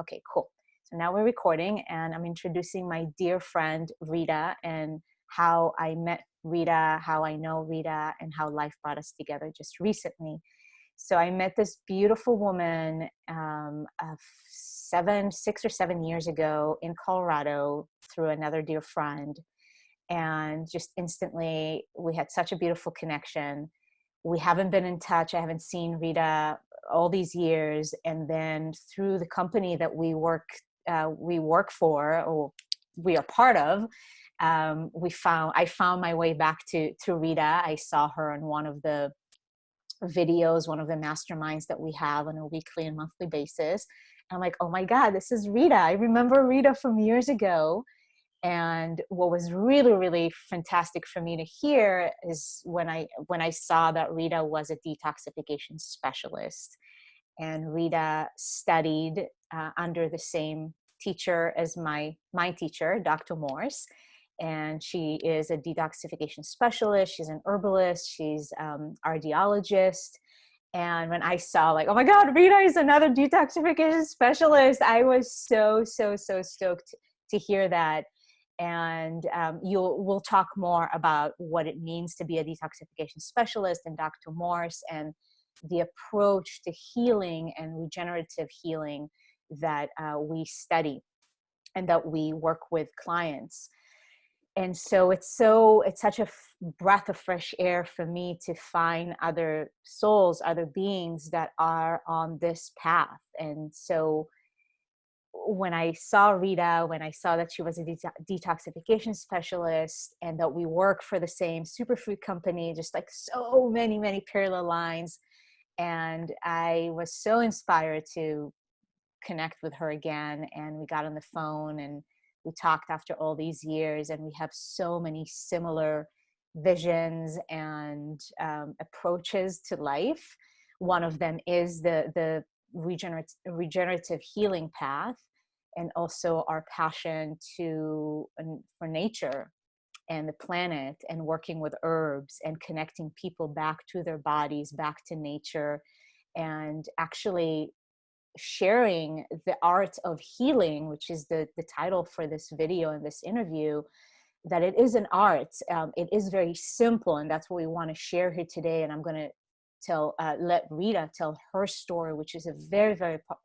Okay, cool. So now we're recording, and I'm introducing my dear friend, Rita, and how I met Rita, how I know Rita, and how life brought us together just recently. So I met this beautiful woman 6 or 7 years ago in Colorado through another dear friend. And just instantly, we had such a beautiful connection. We haven't been in touch. I haven't seen Rita all these years. And then through the company that we work for, or we are part of, I found my way back to Rita. I saw her on one of the videos, one of the masterminds that we have on a weekly and monthly basis. And I'm like, oh my God, this is Rita. I remember Rita from years ago. And what was really, really fantastic for me to hear is when I saw that Rita was a detoxification specialist, and Rita studied under the same teacher as my teacher, Dr. Morse. And she is a detoxification specialist. She's an herbalist. She's radiologist. And when I saw, like, oh my God, Rita is another detoxification specialist, I was so stoked to hear that. And we'll talk more about what it means to be a detoxification specialist and Dr. Morse and the approach to healing and regenerative healing that we study and that we work with clients. And so it's such a breath of fresh air for me to find other souls, other beings that are on this path. And so when I saw Rita, when I saw that she was a detoxification specialist and that we work for the same superfood company, just like so many parallel lines. And I was so inspired to connect with her again. And we got on the phone and we talked after all these years, and we have so many similar visions and approaches to life. One of them is the regenerative healing path, and also our passion for nature and the planet, and working with herbs and connecting people back to their bodies, back to nature, and actually sharing the art of healing, which is the title for this video and this interview, that it is an art. It is very simple, and that's what we want to share here today. And I'm going to let Rita tell her story, which is a very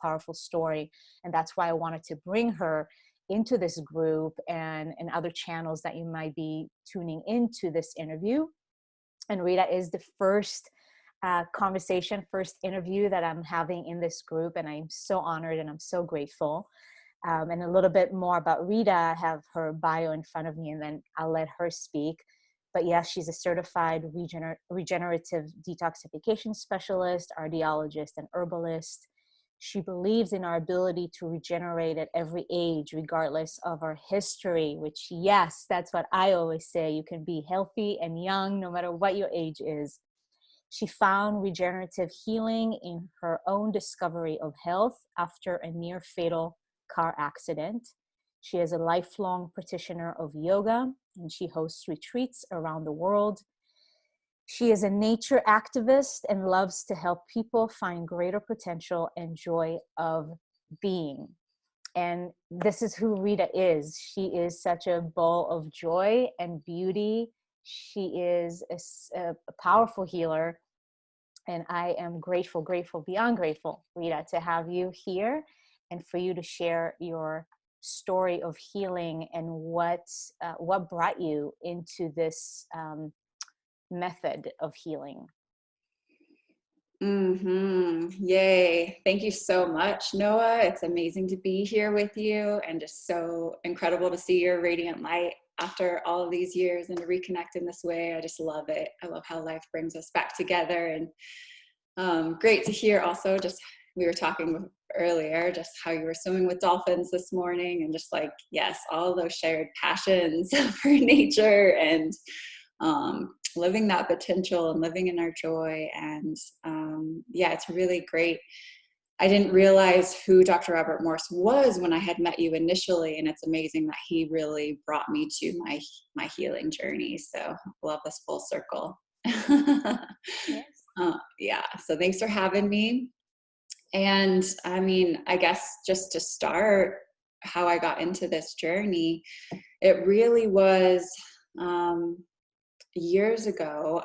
powerful story. And that's why I wanted to bring her into this group and other channels that you might be tuning into this interview. And Rita is the first first interview that I'm having in this group. And I'm so honored and I'm so grateful. And a little bit more about Rita. I have her bio in front of me, and then I'll let her speak. But yes, she's a certified regenerative detoxification specialist, radiologist, and herbalist. She believes in our ability to regenerate at every age, regardless of our history, which, yes, that's what I always say. You can be healthy and young no matter what your age is. She found regenerative healing in her own discovery of health after a near fatal car accident. She is a lifelong practitioner of yoga, and she hosts retreats around the world. She is a nature activist and loves to help people find greater potential and joy of being. And this is who Rita is. She is such a ball of joy and beauty. She is a powerful healer. And I am grateful, beyond grateful, Rita, to have you here and for you to share your story of healing and what brought you into this method of healing. Yay. Thank you so much, Noah. It's amazing to be here with you, and just so incredible to see your radiant light after all of these years and to reconnect in this way. I just love it. I love how life brings us back together. And great to hear also, just we were talking earlier, just how you were swimming with dolphins this morning, and just like, yes, all those shared passions for nature and living that potential and living in our joy. And yeah, it's really great. I didn't realize who Dr. Robert Morse was when I had met you initially, and it's amazing that he really brought me to my healing journey. So love this full circle. Yes. Yeah, so thanks for having me. And I mean, I guess just to start how I got into this journey, it really was years ago.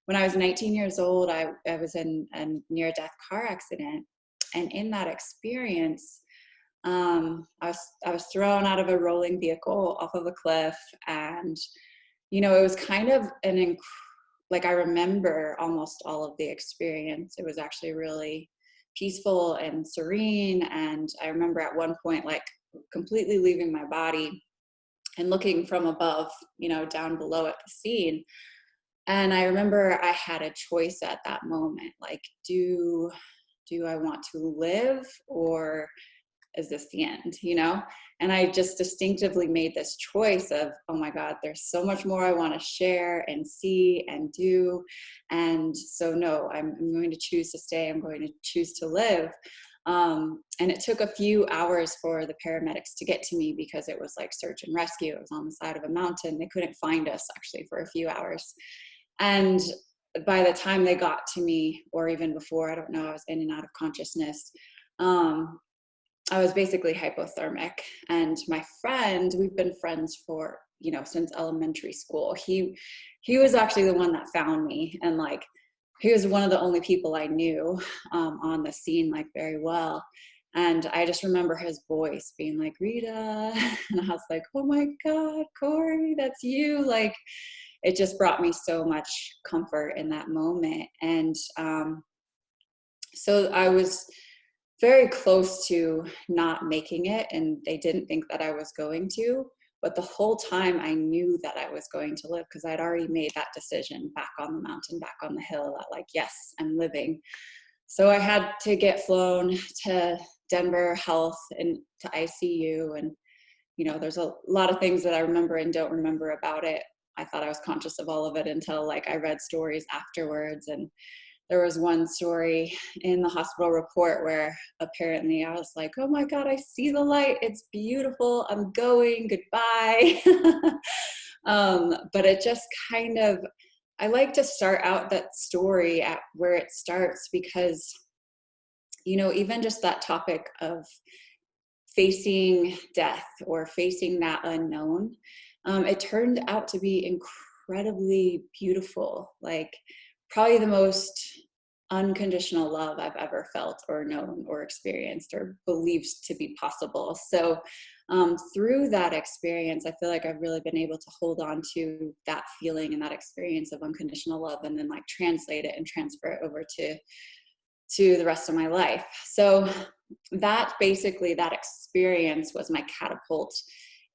When I was 19 years old, I was in a near-death car accident. And in that experience, I was thrown out of a rolling vehicle off of a cliff. And, you know, it was kind of like I remember almost all of the experience. It was actually really peaceful and serene. And I remember at one point, like completely leaving my body and looking from above, you know, down below at the scene. And I remember I had a choice at that moment, like, do I want to live, or is this the end, you know? And I just distinctively made this choice of, oh my God, there's so much more I want to share and see and do. And so, no, I'm going to choose to stay. I'm going to choose to live. And it took a few hours for the paramedics to get to me because it was like search and rescue. It was on the side of a mountain. They couldn't find us actually for a few hours. And by the time they got to me, or even before, I don't know, I was in and out of consciousness. I was basically hypothermic. And my friend, we've been friends for, you know, since elementary school. He was actually the one that found me. And like, he was one of the only people I knew on the scene, like very well. And I just remember his voice being like, Rita. And I was like, oh my God, Corey, that's you. Like, it just brought me so much comfort in that moment. And so I was very close to not making it, and they didn't think that I was going to. But the whole time I knew that I was going to live, because I'd already made that decision back on the mountain, back on the hill, that like, yes, I'm living. So I had to get flown to Denver Health and to ICU. And, you know, there's a lot of things that I remember and don't remember about it. I thought I was conscious of all of it until like I read stories afterwards. And there was one story in the hospital report where apparently I was like, oh my God, I see the light. It's beautiful. I'm going. Goodbye. But it just kind of, I like to start out that story at where it starts, because, you know, even just that topic of facing death or facing that unknown, it turned out to be incredibly beautiful. Like, probably the most unconditional love I've ever felt or known or experienced or believed to be possible. So through that experience, I feel like I've really been able to hold on to that feeling and that experience of unconditional love, and then like translate it and transfer it over to the rest of my life. So that basically, that experience was my catapult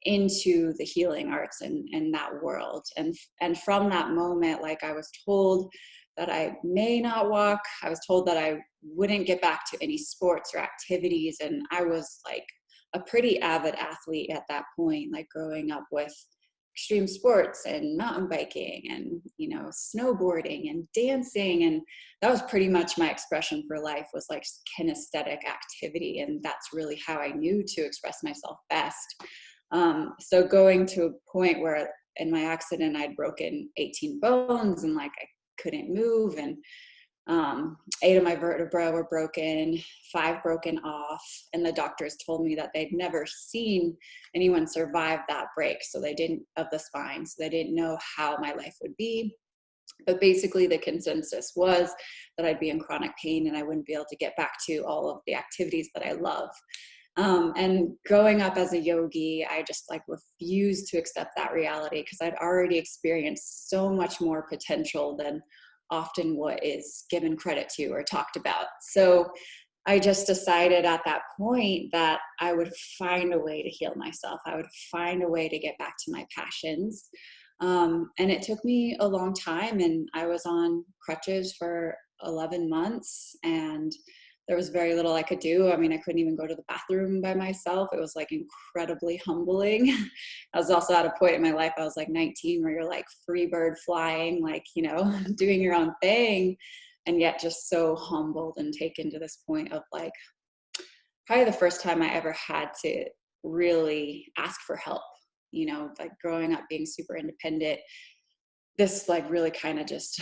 into the healing arts and that world. And from that moment, like, I was told that I may not walk. I was told that I wouldn't get back to any sports or activities. And I was like a pretty avid athlete at that point, like growing up with extreme sports and mountain biking and, you know, snowboarding and dancing. And that was pretty much my expression for life, was like kinesthetic activity. And that's really how I knew to express myself best. So going to a point where in my accident, I'd broken 18 bones and like I couldn't move, and 8 of my vertebrae were broken, 5 broken off, and the doctors told me that they'd never seen anyone survive that break, so they didn't, of the spine, so they didn't know how my life would be. But basically the consensus was that I'd be in chronic pain and I wouldn't be able to get back to all of the activities that I love. And growing up as a yogi, I just like refused to accept that reality, because I'd already experienced so much more potential than often what is given credit to or talked about. So I just decided at that point that I would find a way to heal myself. I would find a way to get back to my passions. And it took me a long time, and I was on crutches for 11 months, and there was very little I could do. I mean, I couldn't even go to the bathroom by myself. It was like incredibly humbling. I was also at a point in my life, I was like 19, where you're like free bird flying, like, you know, doing your own thing, and yet just so humbled and taken to this point of like, probably the first time I ever had to really ask for help, you know, like growing up being super independent. This like really kind of just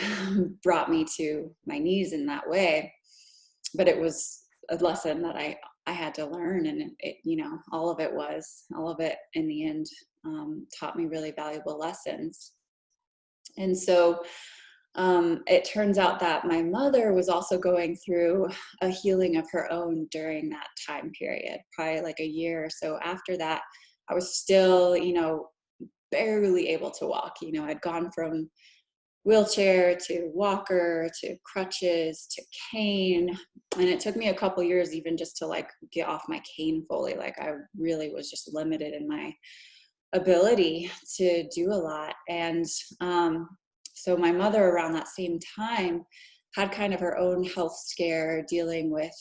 brought me to my knees in that way. But it was a lesson that I had to learn. And it, you know, all of it in the end taught me really valuable lessons. And so it turns out that my mother was also going through a healing of her own during that time period, probably like a year or so after that. I was still, you know, barely able to walk. You know, I'd gone from wheelchair to walker to crutches to cane, and it took me a couple years even just to like get off my cane fully. Like I really was just limited in my ability to do a lot. And so my mother around that same time had kind of her own health scare, dealing with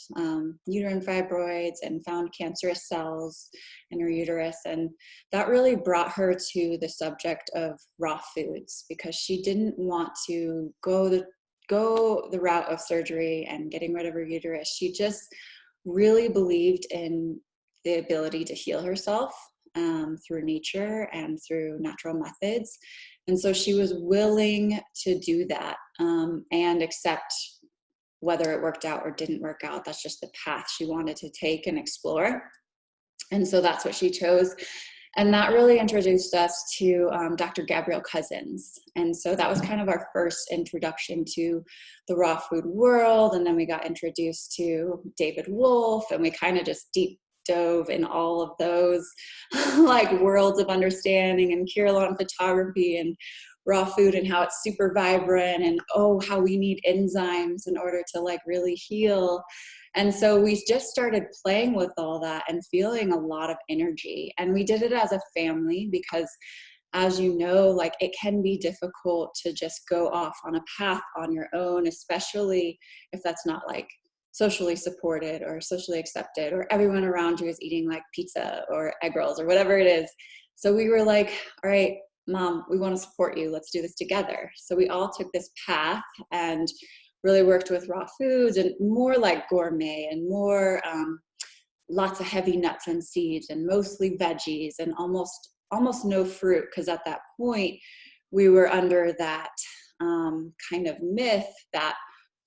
uterine fibroids, and found cancerous cells in her uterus. And that really brought her to the subject of raw foods, because she didn't want to go the route of surgery and getting rid of her uterus. She just really believed in the ability to heal herself through nature and through natural methods. And so she was willing to do that and accept whether it worked out or didn't work out. That's just the path she wanted to take and explore. And so that's what she chose. And that really introduced us to Dr. Gabrielle Cousens. And so that was kind of our first introduction to the raw food world. And then we got introduced to David Wolfe, and we kind of just deep dove in all of those like worlds of understanding, and Kirlian photography and raw food and how it's super vibrant, and how we need enzymes in order to like really heal. And so we just started playing with all that and feeling a lot of energy. And we did it as a family because, as you know, like it can be difficult to just go off on a path on your own, especially if that's not like socially supported or socially accepted, or everyone around you is eating like pizza or egg rolls or whatever it is. So we were like, all right, Mom, we want to support you. Let's do this together. So we all took this path and really worked with raw foods, and more like gourmet, and more lots of heavy nuts and seeds, and mostly veggies, and almost no fruit, because at that point we were under that kind of myth that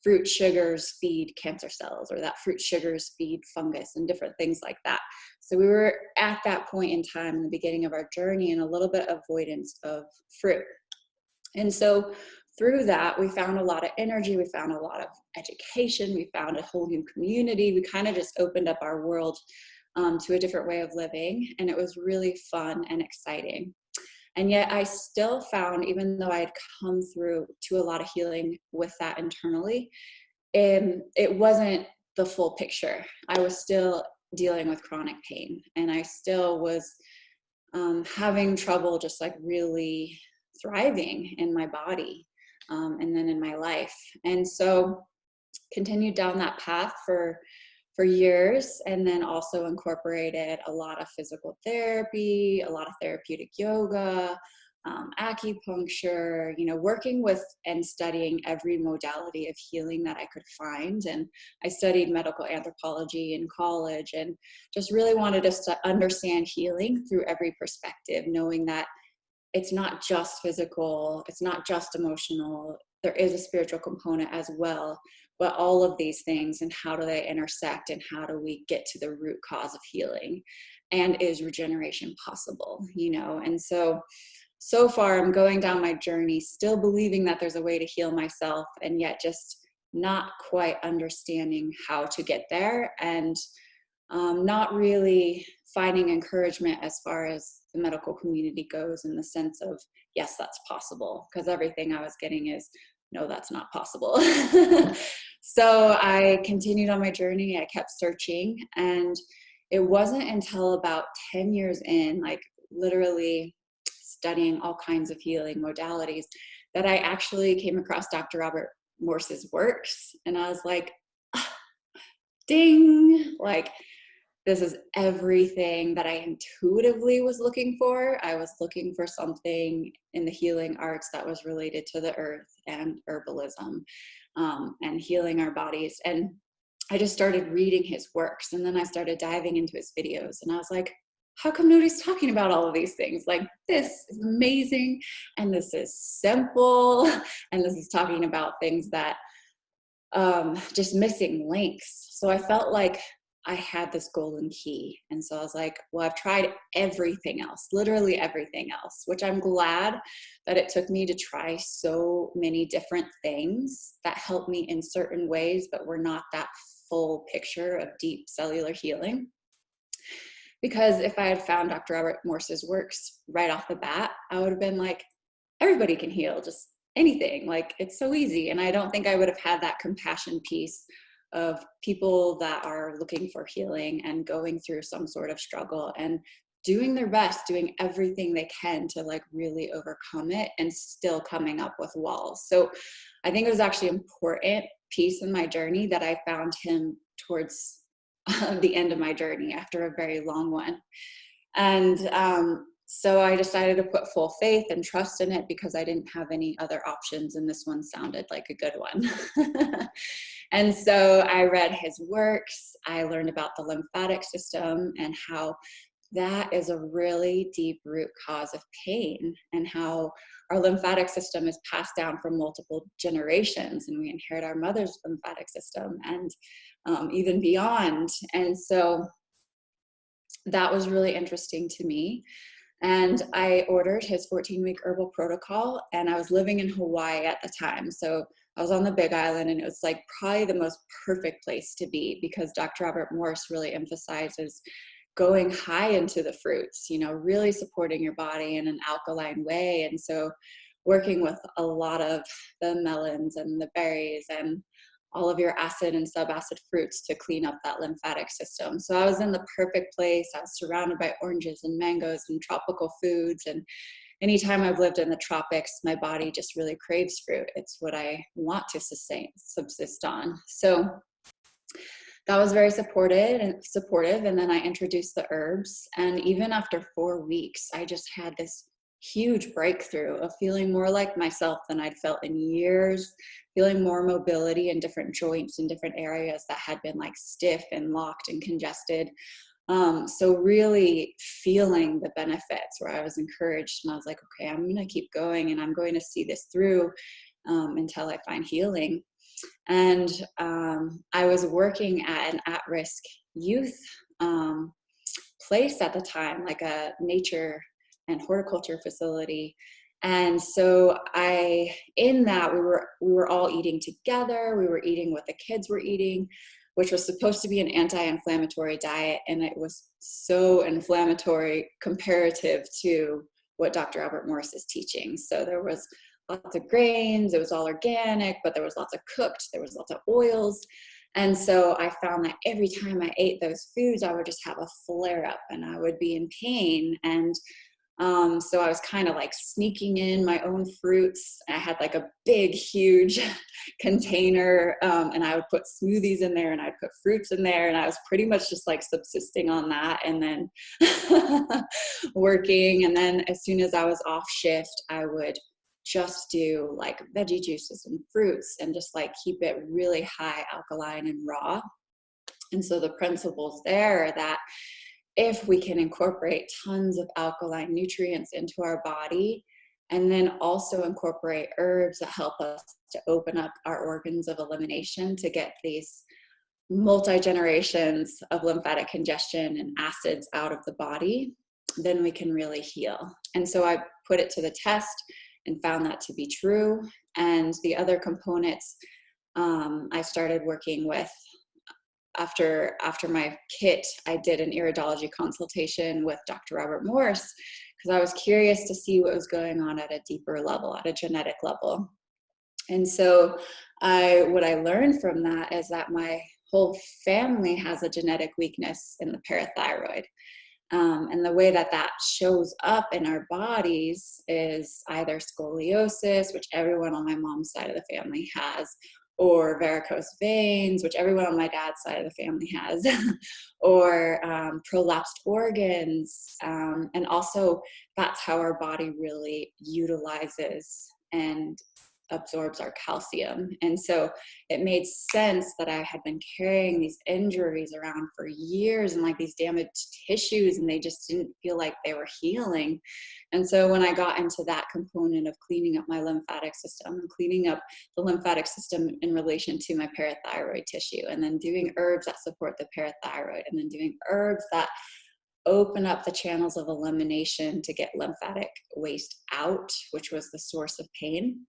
fruit sugars feed cancer cells, or that fruit sugars feed fungus and different things like that. So we were at that point in time in the beginning of our journey in a little bit of avoidance of fruit. And so through that, we found a lot of energy, we found a lot of education, we found a whole new community. We kind of just opened up our world to a different way of living, and it was really fun and exciting. And yet I still found, even though I had come through to a lot of healing with that internally, it wasn't the full picture. I was still dealing with chronic pain, and I still was having trouble just like really thriving in my body and then in my life. And so continued down that path for years, and then also incorporated a lot of physical therapy, a lot of therapeutic yoga, acupuncture, you know, working with and studying every modality of healing that I could find. And I studied medical anthropology in college, and just really wanted to understand healing through every perspective, knowing that it's not just physical, it's not just emotional, there is a spiritual component as well. But all of these things, and how do they intersect, and how do we get to the root cause of healing, and is regeneration possible, you know? And so far I'm going down my journey still believing that there's a way to heal myself, and yet just not quite understanding how to get there, and not really finding encouragement as far as the medical community goes, in the sense of, yes, that's possible, because everything I was getting is, no, that's not possible. So I continued on my journey. I kept searching, and it wasn't until about 10 years in, like literally studying all kinds of healing modalities, that I actually came across Dr. Robert Morse's works. And I was like, ah, ding, like, this is everything that I intuitively was looking for. I was looking for something in the healing arts that was related to the earth and herbalism and healing our bodies. And I just started reading his works, and then I started diving into his videos, and I was like, how come nobody's talking about all of these things? Like, this is amazing, and this is simple, and this is talking about things that just missing links. So I felt like I had this golden key. And so I was like, well, I've tried everything else, literally everything else, which I'm glad that it took me to try so many different things that helped me in certain ways, but were not that full picture of deep cellular healing. Because if I had found Dr. Robert Morse's works right off the bat, I would have been like, everybody can heal, just anything. Like, it's so easy. And I don't think I would have had that compassion piece of people that are looking for healing and going through some sort of struggle and doing their best, doing everything they can to like really overcome it and still coming up with walls. So I think it was actually an important piece in my journey that I found him towards the end of my journey after a very long one. And so I decided to put full faith and trust in it because I didn't have any other options. And this one sounded like a good one. And so I read his works. I learned about the lymphatic system and how that is a really deep root cause of pain, and how our lymphatic system is passed down from multiple generations, and we inherit our mother's lymphatic system and even beyond. And so that was really interesting to me. And I ordered his 14-week herbal protocol, and I was living in Hawaii at the time. So I was on the Big Island, and it was like probably the most perfect place to be because Dr. Robert Morse really emphasizes going high into the fruits, you know, really supporting your body in an alkaline way. And so working with a lot of the melons and the berries and all of your acid and subacid fruits to clean up that lymphatic system. So I was in the perfect place. I was surrounded by oranges and mangoes and tropical foods. And anytime I've lived in the tropics, my body just really craves fruit. It's what I want to subsist on. So that was very supportive. And then I introduced the herbs. And even after 4 weeks, I just had this huge breakthrough of feeling more like myself than I'd felt in years, feeling more mobility in different joints in different areas that had been like stiff and locked and congested. So really feeling the benefits, where I was encouraged and I was like, okay, I'm going to keep going and I'm going to see this through until I find healing. And I was working at an at-risk youth place at the time, like a nature and horticulture facility. And so in that, we were all eating together. We were eating what the kids were eating, which was supposed to be an anti-inflammatory diet. And it was so inflammatory comparative to what Dr. Robert Morse is teaching. So there was lots of grains, it was all organic, but there was lots of cooked, there was lots of oils. And so I found that every time I ate those foods, I would just have a flare up and I would be in pain. And so I was kind of like sneaking in my own fruits. I had like a big, huge container, and I would put smoothies in there and I'd put fruits in there. And I was pretty much just like subsisting on that and then working. And then as soon as I was off shift, I would just do like veggie juices and fruits and just like keep it really high alkaline and raw. And so the principles there are that if we can incorporate tons of alkaline nutrients into our body, and then also incorporate herbs that help us to open up our organs of elimination to get these multi-generations of lymphatic congestion and acids out of the body, then we can really heal. And so I put it to the test and found that to be true. And the other components I started working with after my kit, I did an iridology consultation with Dr. Robert Morse because I was curious to see what was going on at a deeper level, at a genetic level. And so what I learned from that is that my whole family has a genetic weakness in the parathyroid. And the way that shows up in our bodies is either scoliosis, which everyone on my mom's side of the family has, or varicose veins, which everyone on my dad's side of the family has, or prolapsed organs. And also that's how our body really utilizes and absorbs our calcium. And so it made sense that I had been carrying these injuries around for years and like these damaged tissues, and they just didn't feel like they were healing. And so when I got into that component of cleaning up my lymphatic system and cleaning up the lymphatic system in relation to my parathyroid tissue, and then doing herbs that support the parathyroid, and then doing herbs that open up the channels of elimination to get lymphatic waste out, which was the source of pain,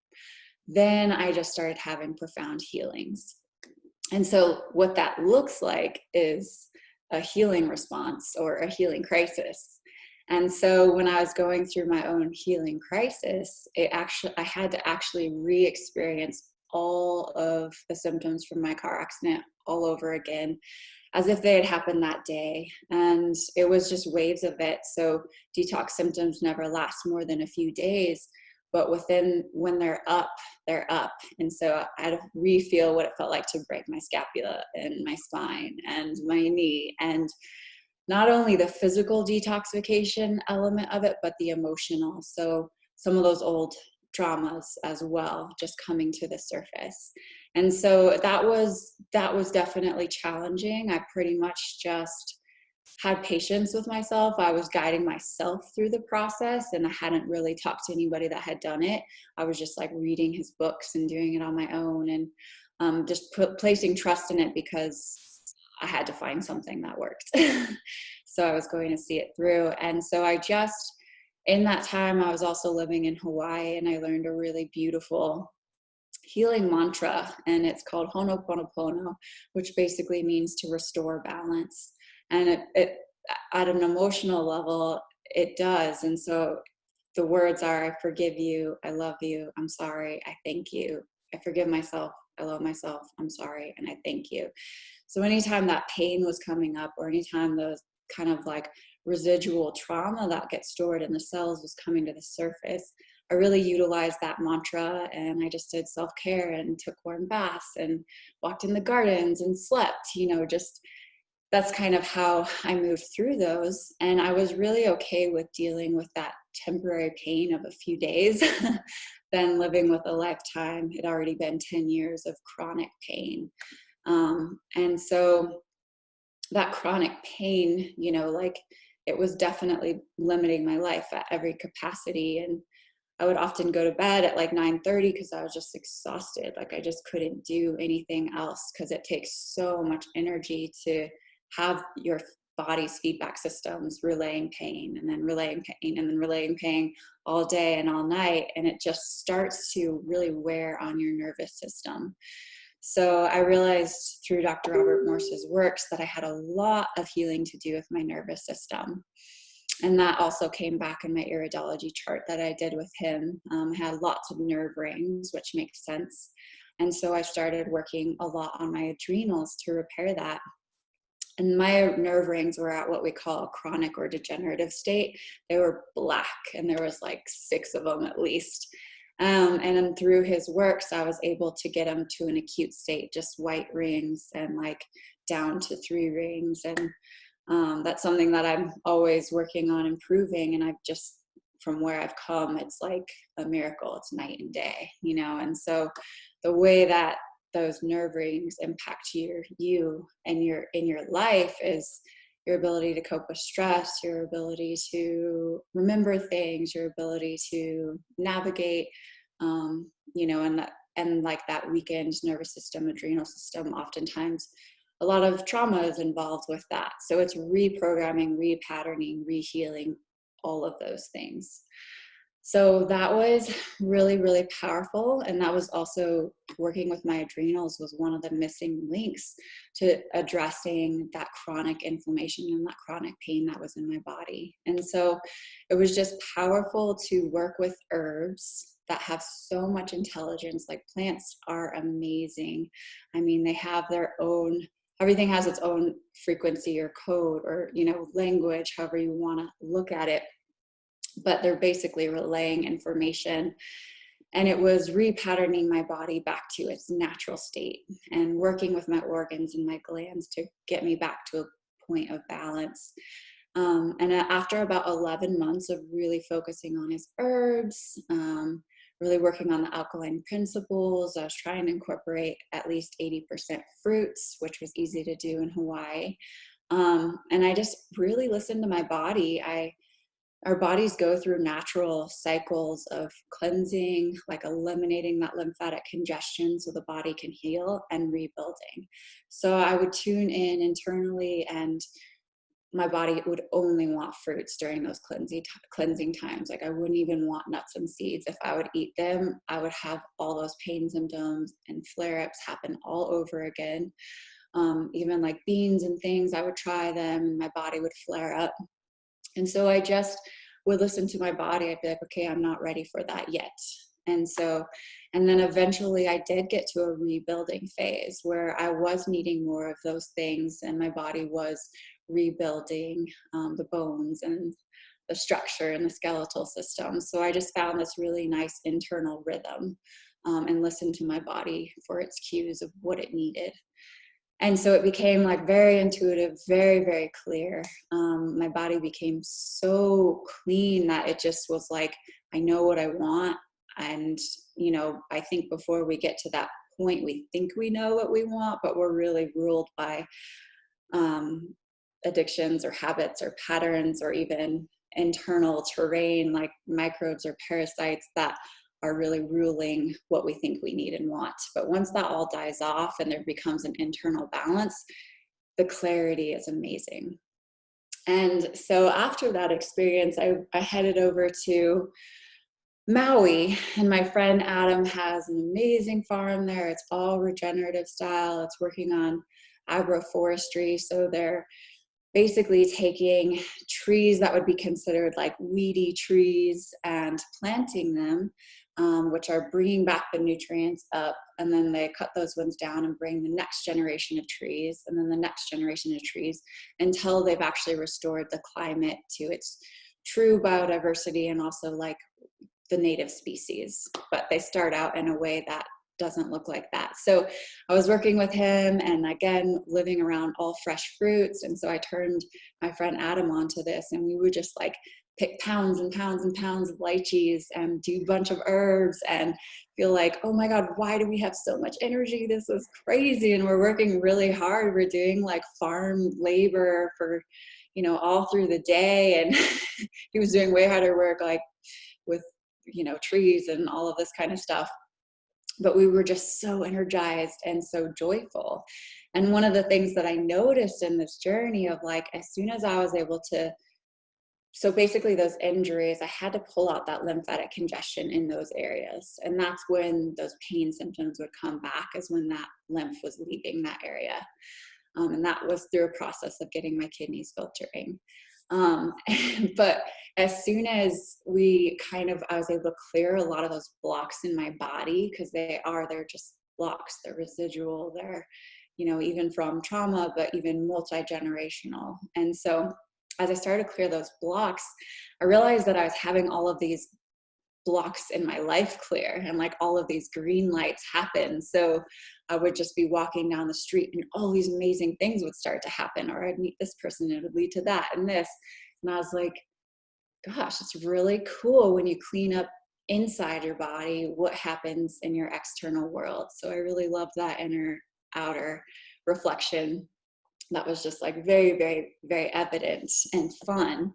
then I just started having profound healings. And so what that looks like is a healing response or a healing crisis. And so when I was going through my own healing crisis, I had to actually re-experience all of the symptoms from my car accident all over again, as if they had happened that day. And it was just waves of it. So detox symptoms never last more than a few days, but when they're up, they're up. And so I had to re-feel what it felt like to break my scapula and my spine and my knee, and not only the physical detoxification element of it, but the emotional. So some of those old traumas as well, just coming to the surface. And so that was definitely challenging. I pretty much just had patience with myself. I was guiding myself through the process, and I hadn't really talked to anybody that had done it. I was just like reading his books and doing it on my own, and just placing trust in it because I had to find something that worked. So I was going to see it through. And so in that time, I was also living in Hawaii, and I learned a really beautiful healing mantra, and it's called Ho'oponopono, which basically means to restore balance. And it at an emotional level, it does. And so the words are, I forgive you, I love you, I'm sorry, I thank you. I forgive myself, I love myself, I'm sorry, and I thank you. So anytime that pain was coming up, or anytime those kind of like residual trauma that gets stored in the cells was coming to the surface, I really utilized that mantra, and I just did self-care and took warm baths and walked in the gardens and slept, just that's kind of how I moved through those. And I was really okay with dealing with that temporary pain of a few days than living with a lifetime. It had already been 10 years of chronic pain. And so that chronic pain, it was definitely limiting my life at every capacity. And I would often go to bed at like 9:30 because I was just exhausted. Like I just couldn't do anything else, because it takes so much energy to have your body's feedback systems relaying pain and then relaying pain and then relaying pain all day and all night. And it just starts to really wear on your nervous system. So I realized through Dr. Robert Morse's works that I had a lot of healing to do with my nervous system. And that also came back in my iridology chart that I did with him. I had lots of nerve rings, which makes sense. And so I started working a lot on my adrenals to repair that. And my nerve rings were at what we call a chronic or degenerative state. They were black, and there was like 6 of them at least. And then through his works, I was able to get him to an acute state, just white rings, and like down to 3 rings. And that's something that I'm always working on improving. And from where I've come, it's like a miracle. It's night and day, And so the way that those nerve rings impact you and in your life is your ability to cope with stress, your ability to remember things, your ability to navigate, and like that weakened nervous system, adrenal system, oftentimes a lot of trauma is involved with that. So it's reprogramming, repatterning, rehealing, all of those things. So that was really, really powerful. And that was also working with my adrenals was one of the missing links to addressing that chronic inflammation and that chronic pain that was in my body. And so it was just powerful to work with herbs that have so much intelligence. Like plants are amazing. I mean, they have their own, everything has its own frequency or code or, language, however you want to look at it. But they're basically relaying information. And it was repatterning my body back to its natural state and working with my organs and my glands to get me back to a point of balance. And after about 11 months of really focusing on his herbs, really working on the alkaline principles. I was trying to incorporate at least 80% fruits, which was easy to do in Hawaii. And I just really listened to my body. Our bodies go through natural cycles of cleansing, like eliminating that lymphatic congestion so the body can heal, and rebuilding. So I would tune in internally, and my body would only want fruits during those cleansing times. Like I wouldn't even want nuts and seeds. If I would eat them, I would have all those pain symptoms and flare-ups happen all over again. Even like beans and things, I would try them and my body would flare up. And so I just would listen to my body. I'd be like, okay, I'm not ready for that yet. And then eventually I did get to a rebuilding phase where I was needing more of those things, and my body was rebuilding the bones and the structure and the skeletal system. So I just found this really nice internal rhythm, and listened to my body for its cues of what it needed. And so it became like very intuitive, very, very clear. My body became so clean that it just was like, I know what I want. And, I think before we get to that point, we think we know what we want, but we're really ruled by addictions or habits or patterns, or even internal terrain like microbes or parasites that are really ruling what we think we need and want. But once that all dies off and there becomes an internal balance, the clarity is amazing. And so after that experience, I headed over to Maui, and my friend Adam has an amazing farm there. It's all regenerative style. It's working on agroforestry. So they're basically taking trees that would be considered like weedy trees and planting them, which are bringing back the nutrients up. And then they cut those ones down and bring the next generation of trees, and then the next generation of trees, until they've actually restored the climate to its true biodiversity and also like the native species. But they start out in a way that doesn't look like that. So I was working with him, and again, living around all fresh fruits. And so I turned my friend Adam onto this, and we would just like pick pounds and pounds and pounds of lychees and do a bunch of herbs and feel like, oh my God, why do we have so much energy? This is crazy. And we're working really hard. We're doing like farm labor for, all through the day. And he was doing way harder work, like with, trees and all of this kind of stuff. But we were just so energized and so joyful. And one of the things that I noticed in this journey of like, as soon as I was able to, so basically those injuries, I had to pull out that lymphatic congestion in those areas. And that's when those pain symptoms would come back, is when that lymph was leaving that area. And that was through a process of getting my kidneys filtering. But as soon as I was able to clear a lot of those blocks in my body, because they're just blocks, they're residual, they're, even from trauma, but even multi-generational. And so as I started to clear those blocks, I realized that I was having all of these blocks in my life clear, and like all of these green lights happen. So I would just be walking down the street and all these amazing things would start to happen, or I'd meet this person and it would lead to that and this. And I was like, gosh, it's really cool when you clean up inside your body, what happens in your external world. So I really loved that inner outer reflection. That was just like very, very, very evident and fun.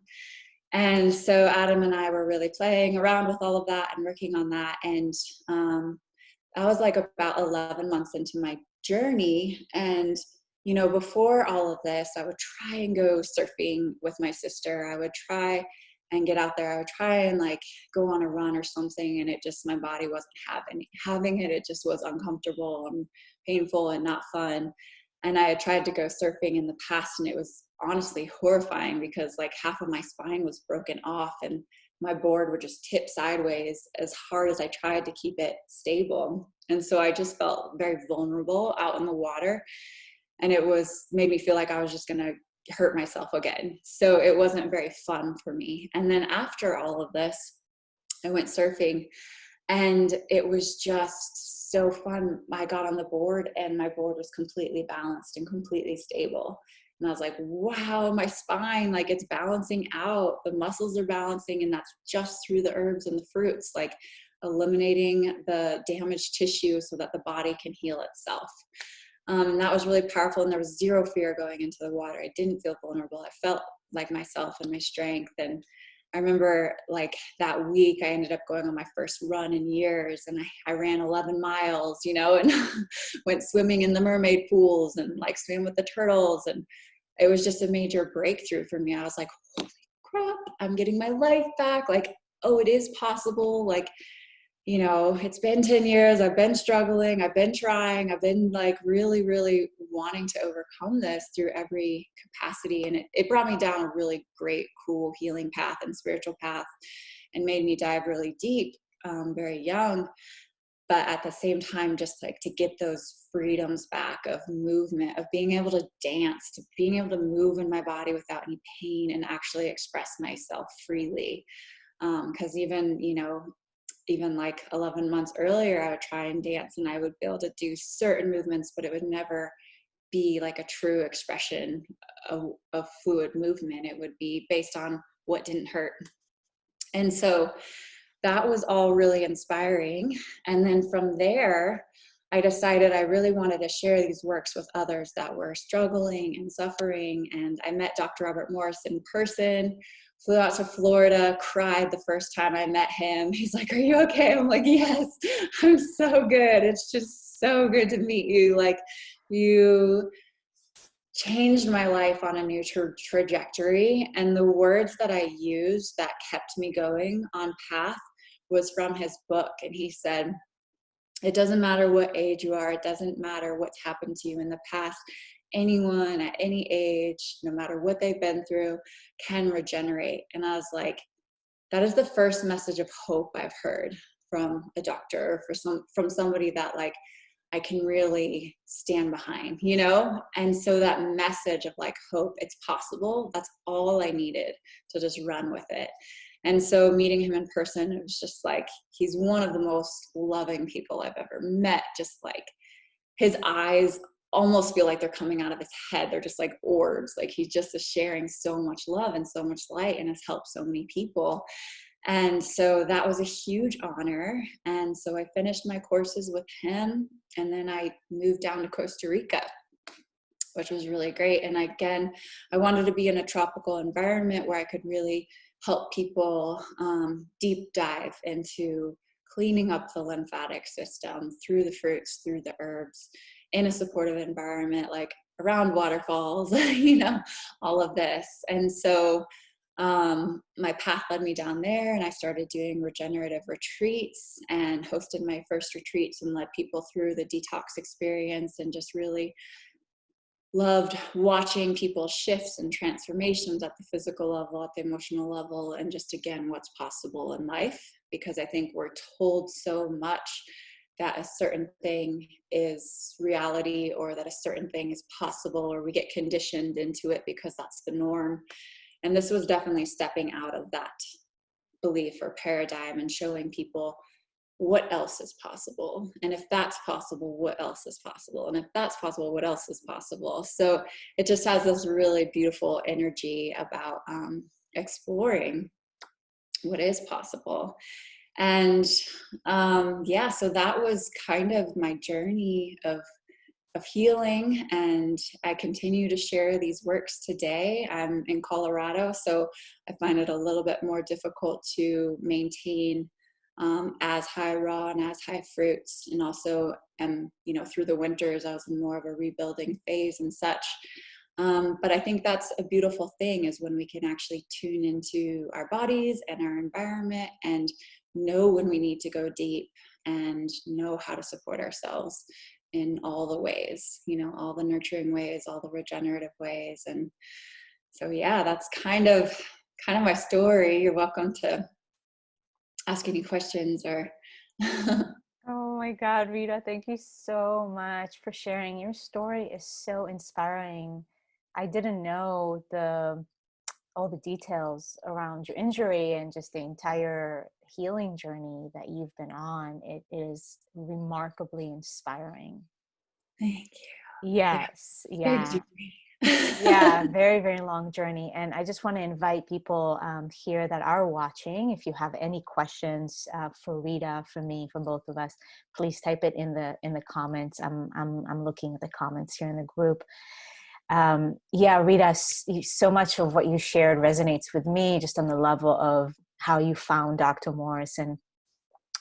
And so Adam and I were really playing around with all of that and working on that. And I was like about 11 months into my journey. And, before all of this, I would try and go surfing with my sister. I would try and get out there. I would try and like go on a run or something. And my body wasn't having it. It just was uncomfortable and painful and not fun. And I had tried to go surfing in the past, and it was honestly horrifying, because like half of my spine was broken off and my board would just tip sideways as hard as I tried to keep it stable. And so I just felt very vulnerable out in the water, and made me feel like I was just going to hurt myself again. So it wasn't very fun for me. And then after all of this, I went surfing, and it was just so fun. I got on the board, and my board was completely balanced and completely stable. And I was like, wow, my spine, like it's balancing out. The muscles are balancing, and that's just through the herbs and the fruits. Like eliminating the damaged tissue so that the body can heal itself. And that was really powerful. And there was zero fear going into the water. I didn't feel vulnerable. I felt like myself and my strength. And I remember like that week, I ended up going on my first run in years, and I ran 11 miles, you know, and went swimming in the mermaid pools and like swam with the turtles. And it was just a major breakthrough for me. I was like, holy crap, I'm getting my life back. Like, oh, it is possible. Like, you know, it's been 10 years. I've been struggling. I've been trying. I've been like really, really wanting to overcome this through every capacity. And it brought me down a really great, cool healing path and spiritual path, and made me dive really deep, very young. But at the same time, just like to get those freedoms back of movement, of being able to dance, to being able to move in my body without any pain and actually express myself freely. Because even, you know, even like 11 months earlier, I would try and dance and I would be able to do certain movements, but it would never be like a true expression of fluid movement. It would be based on what didn't hurt. And so that was all really inspiring. And then from there, I decided I really wanted to share these works with others that were struggling and suffering. And I met Dr. Robert Morrison in person, flew out to Florida, cried the first time I met him. He's like, "Are you okay?" I'm like, "Yes, I'm so good. It's just so good to meet you. Like, you changed my life on a new trajectory." And the words that I used that kept me going on path was from his book. And he said, "It doesn't matter what age you are. It doesn't matter what's happened to you in the past. Anyone at any age, no matter what they've been through, can regenerate." And I was like, that is the first message of hope I've heard from a doctor, or from somebody that like I can really stand behind, you know? And so that message of like hope, it's possible, that's all I needed to just run with it. And so meeting him in person, it was just like, he's one of the most loving people I've ever met. Just like his eyes almost feel like they're coming out of his head. They're just like orbs. Like he just is sharing so much love and so much light, and has helped so many people. And so that was a huge honor. And so I finished my courses with him, and then I moved down to Costa Rica, which was really great. And again, I wanted to be in a tropical environment where I could really help people deep dive into cleaning up the lymphatic system through the fruits, through the herbs, in a supportive environment, like around waterfalls, you know, all of this. And so my path led me down there, and I started doing regenerative retreats and hosted my first retreats and led people through the detox experience, and just really loved watching people's shifts and transformations at the physical level, at the emotional level, and just again, what's possible in life. Because I think we're told so much that a certain thing is reality, or that a certain thing is possible, or we get conditioned into it because that's the norm. And this was definitely stepping out of that belief or paradigm and showing people what else is possible. And if that's possible, what else is possible? And if that's possible, what else is possible? So it just has this really beautiful energy about exploring what is possible. And yeah, so that was kind of my journey of healing, and I continue to share these works today. I'm in Colorado, so I find it a little bit more difficult to maintain as high raw and as high fruits, and also you know, through the winters I was in more of a rebuilding phase and such. But I think that's a beautiful thing, is when we can actually tune into our bodies and our environment and know when we need to go deep, and know how to support ourselves in all the ways, you know, all the nurturing ways, all the regenerative ways. And so, yeah, that's kind of my story. You're welcome to ask any questions or. Oh my God, Rita, thank you so much for sharing. Your story is so inspiring. I didn't know all the details around your injury and just the entire healing journey that you've been on. It is remarkably inspiring. Thank you. Yes, Yeah, yeah. Yeah, very, very long journey. And I just want to invite people here that are watching, if you have any questions for Rita, for me, for both of us, please type it in the comments. I'm looking at the comments here in the group. Yeah, Rita, so much of what you shared resonates with me, just on the level of how you found Dr. Morse. And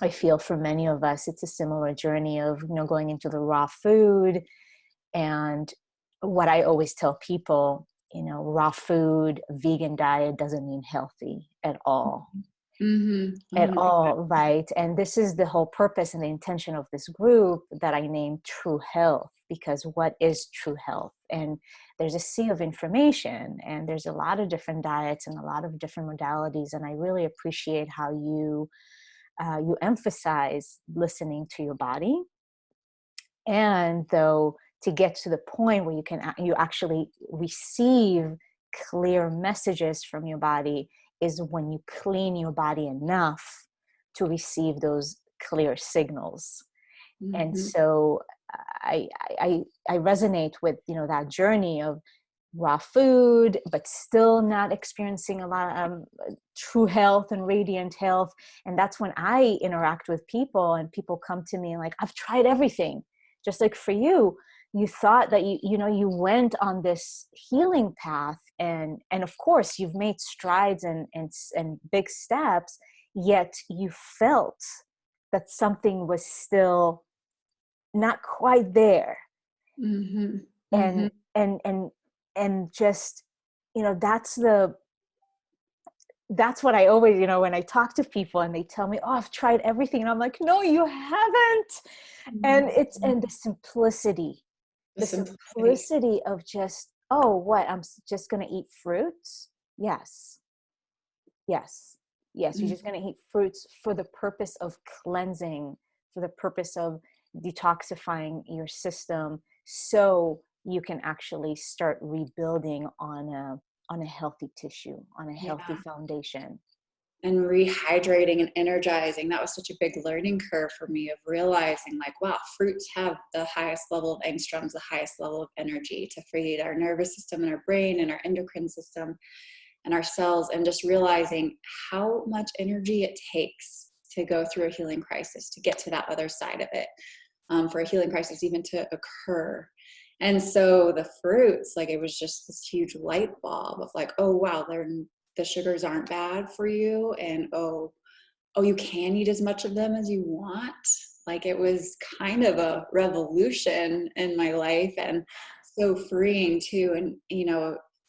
I feel for many of us, it's a similar journey of, going into the raw food. And what I always tell people, raw food, vegan diet doesn't mean healthy at all. Mm-hmm. At 100%. all, right? And this is the whole purpose and the intention of this group that I named True Health, because what is true health? And there's a sea of information, and there's a lot of different diets and a lot of different modalities. And I really appreciate how you emphasize listening to your body. And though, to get to the point where you actually receive clear messages from your body is when you clean your body enough to receive those clear signals. And Mm-hmm. so I resonate with that journey of raw food, but still not experiencing a lot of true health and radiant health. And that's when I interact with people, and people come to me and like, I've tried everything. Just like for you, you thought that you went on this healing path, and of course you've made strides and big steps, yet you felt that something was still not quite there. Mm-hmm. Mm-hmm. and and and and just that's what I always, when I talk to people and they tell me, oh, I've tried everything, and I'm like, no, you haven't. And it's, Mm-hmm. and the simplicity, The the simplicity. simplicity of just, oh, what, I'm just going to eat fruits. Yes, yes, yes, you're just Mm-hmm. going to eat fruits for the purpose of cleansing, for the purpose of detoxifying your system, so you can actually start rebuilding on a healthy tissue, on a healthy Yeah. foundation. And rehydrating and energizing. That was such a big learning curve for me, of realizing like, wow, fruits have the highest level of angstroms, the highest level of energy to feed our nervous system and our brain and our endocrine system and our cells. And just realizing how much energy it takes to go through a healing crisis, to get to that other side of it, for a healing crisis even to occur. And so the fruits, like, it was just this huge light bulb of like, oh wow, the sugars aren't bad for you, and you can eat as much of them as you want. Like, it was kind of a revolution in my life, and so freeing too. And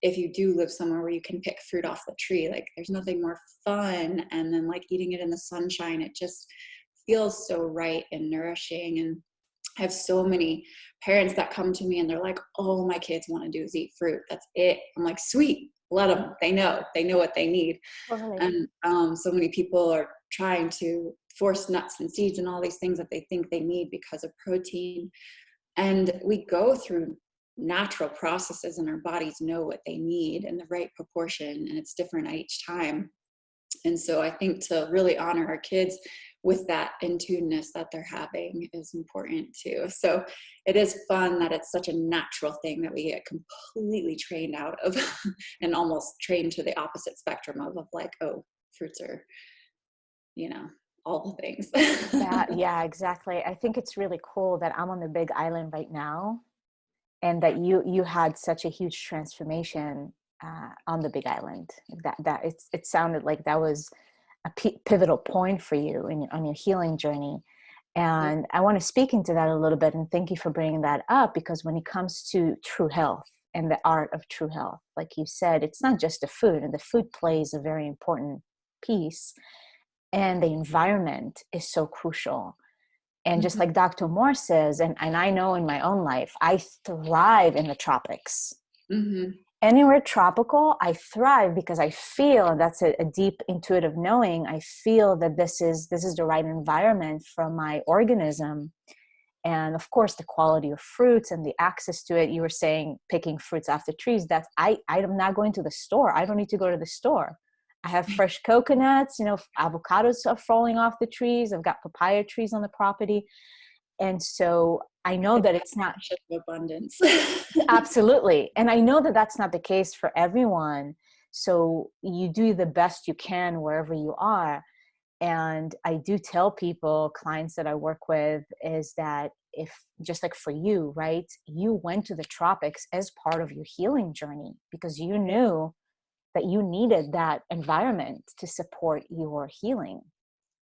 if you do live somewhere where you can pick fruit off the tree, like, there's nothing more fun. And then like eating it in the sunshine, it just feels so right and nourishing. And I have so many parents that come to me and they're like, all my kids want to do is eat fruit. That's it. I'm like, sweet, let them. They know what they need. Totally. And so many people are trying to force nuts and seeds and all these things that they think they need because of protein. And we go through natural processes, and our bodies know what they need in the right proportion, and it's different at each time. And so I think to really honor our kids with that in tuneness that they're having is important too. So it is fun that it's such a natural thing that we get completely trained out of and almost trained to the opposite spectrum of like, oh, fruits are, all the things. Yeah, exactly. I think it's really cool that I'm on the big island right now, and that you had such a huge transformation on the big island. It sounded like that was a pivotal point for you on your healing journey. And I want to speak into that a little bit, and thank you for bringing that up, because when it comes to true health and the art of true health, like you said, it's not just the food, and the food plays a very important piece, and the environment is so crucial. And just Mhm. like Dr. Morse says, and I know in my own life, I thrive in the tropics. Mhm. Anywhere tropical, I thrive, because I feel, and that's a deep intuitive knowing, I feel that this is the right environment for my organism. And of course, the quality of fruits and the access to it. You were saying picking fruits off the trees. That's I'm not going to the store. I don't need to go to the store. I have fresh coconuts, avocados are falling off the trees. I've got papaya trees on the property. And so I know that it's not of abundance. absolutely. And I know that that's not the case for everyone. So you do the best you can wherever you are. And I do tell people, clients that I work with, is that if, just like for you, right, you went to the tropics as part of your healing journey because you knew that you needed that environment to support your healing.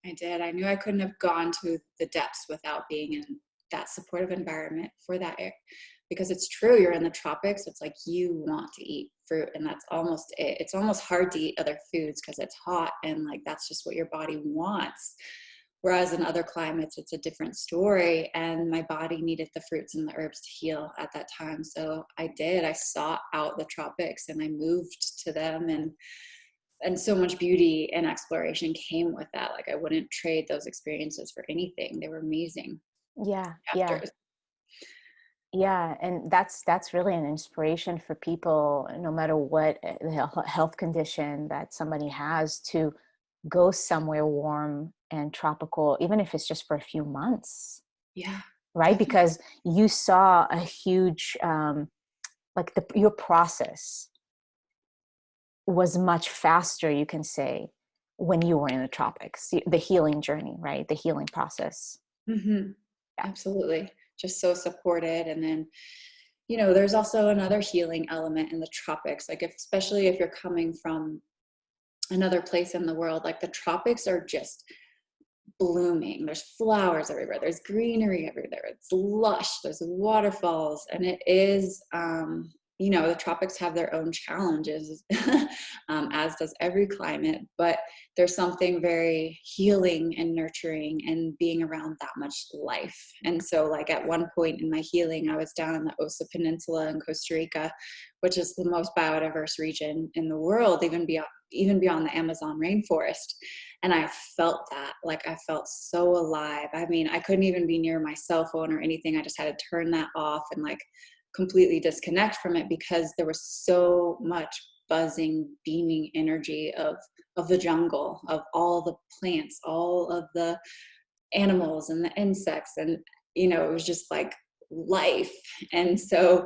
I did. I knew I couldn't have gone to the depths without being in that supportive environment for that because it's true, you're in the tropics, it's like you want to eat fruit, and that's almost it. It's almost hard to eat other foods because it's hot, and like that's just what your body wants. Whereas in other climates it's a different story, and my body needed the fruits and the herbs to heal at that time. So I sought out the tropics and I moved to them, and so much beauty and exploration came with that. Like I wouldn't trade those experiences for anything. They were amazing Yeah, yeah. chapters. Yeah, and that's really an inspiration for people, no matter what the health condition that somebody has, to go somewhere warm and tropical, even if it's just for a few months, Yeah, right? definitely. Because you saw a huge, like your process was much faster, you can say, when you were in the tropics, the healing journey, right? The healing process. Mm-hmm. Yeah. Absolutely. Just so supported. And then, there's also another healing element in the tropics. Like especially if you're coming from another place in the world, like the tropics are just blooming. There's flowers everywhere. There's greenery everywhere. It's lush. There's waterfalls, and it is, the tropics have their own challenges, as does every climate. But there's something very healing and nurturing and being around that much life. And so, like at one point in my healing, I was down in the Osa Peninsula in Costa Rica, which is the most biodiverse region in the world, even beyond the Amazon rainforest. And I felt that, like I felt so alive. I mean, I couldn't even be near my cell phone or anything. I just had to turn that off and like completely disconnect from it because there was so much buzzing, beaming energy of the jungle, of all the plants, all of the animals and the insects. And, it was just like life. And so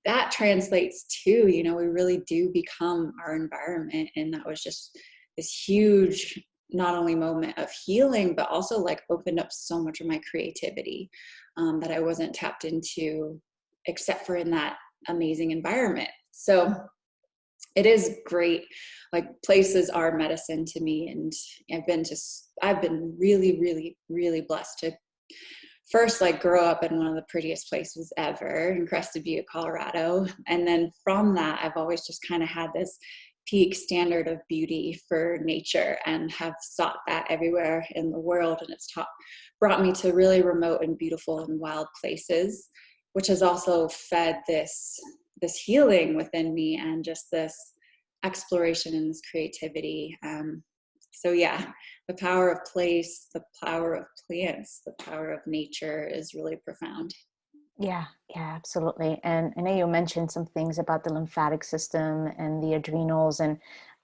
that translates to, we really do become our environment. And that was just this huge, not only moment of healing, but also like opened up so much of my creativity that I wasn't tapped into except for in that amazing environment. So it is great. Like places are medicine to me. And I've been really, really, really blessed to first like grow up in one of the prettiest places ever in Crested Butte, Colorado. And then from that, I've always just kind of had this peak standard of beauty for nature and have sought that everywhere in the world. And it's brought me to really remote and beautiful and wild places, which has also fed this healing within me and just this exploration and this creativity. So yeah, the power of place, the power of plants, the power of nature is really profound. Yeah, yeah, absolutely. And I know you mentioned some things about the lymphatic system and the adrenals, and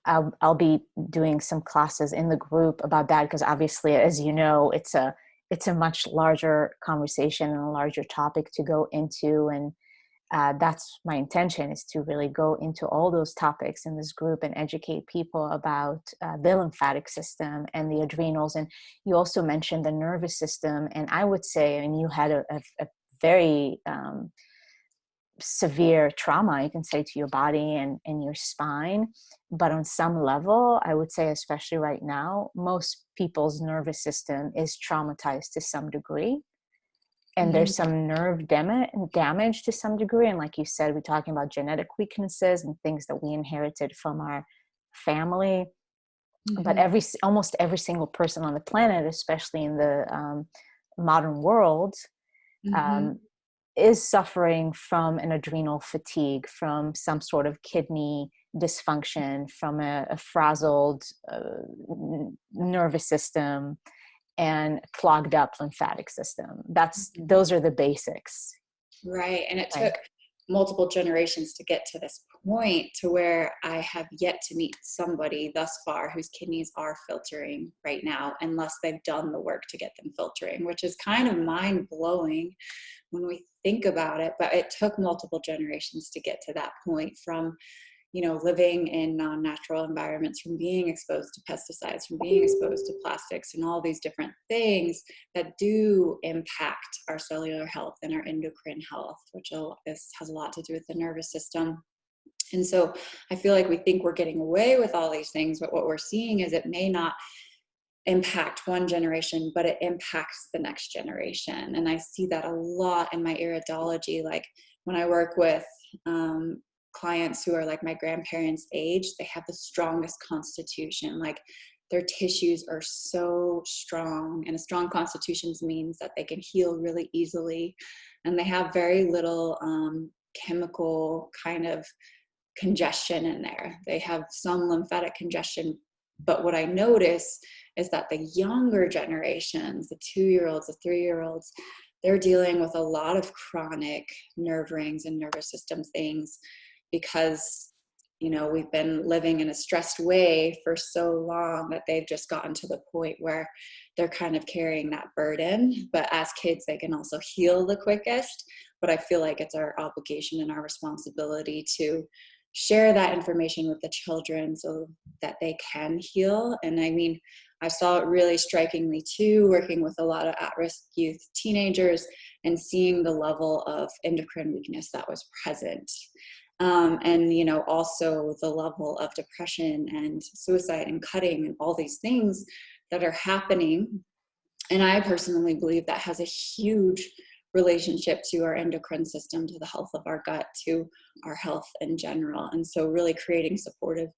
I'll be doing some classes in the group about that because obviously, as you know, it's a much larger conversation and a larger topic to go into, and that's my intention, is to really go into all those topics in this group and educate people about the lymphatic system and the adrenals. And you also mentioned the nervous system, and I would say, and you had a very severe trauma, you can say, to your body and your spine. But on some level, I would say, especially right now, most people's nervous system is traumatized to some degree. And Mm-hmm. there's some nerve damage to some degree. And like you said, we're talking about genetic weaknesses and things that we inherited from our family. But Mm-hmm. almost every single person on the planet, especially in the modern world, Mm-hmm. um, is suffering from an adrenal fatigue, from some sort of kidney dysfunction, from a frazzled nervous system, and clogged up lymphatic system. Those are the basics, Right. And right? multiple generations to get to this point, to where I have yet to meet somebody thus far whose kidneys are filtering right now, unless they've done the work to get them filtering, which is kind of mind blowing when we think about it. But it took multiple generations to get to that point, from living in non-natural environments, from being exposed to pesticides, from being exposed to plastics and all these different things that do impact our cellular health and our endocrine health, which has a lot to do with the nervous system. And so I feel like we think we're getting away with all these things, but what we're seeing is it may not impact one generation, but it impacts the next generation. And I see that a lot in my iridology. Like when I work with clients who are like my grandparents' age, they have the strongest constitution. Like their tissues are so strong, and a strong constitution means that they can heal really easily, and they have very little chemical kind of congestion in there. They have some lymphatic congestion, but what I notice is that the younger generations, the 2-year-olds, the 3-year-olds, they're dealing with a lot of chronic nerve rings and nervous system things, because we've been living in a stressed way for so long that they've just gotten to the point where they're kind of carrying that burden. But as kids, they can also heal the quickest. But I feel like it's our obligation and our responsibility to share that information with the children so that they can heal. And I mean, I saw it really strikingly too, working with a lot of at-risk youth teenagers and seeing the level of endocrine weakness that was present. And also the level of depression and suicide and cutting and all these things that are happening. And I personally believe that has a huge relationship to our endocrine system, to the health of our gut, to our health in general. And so really creating supportive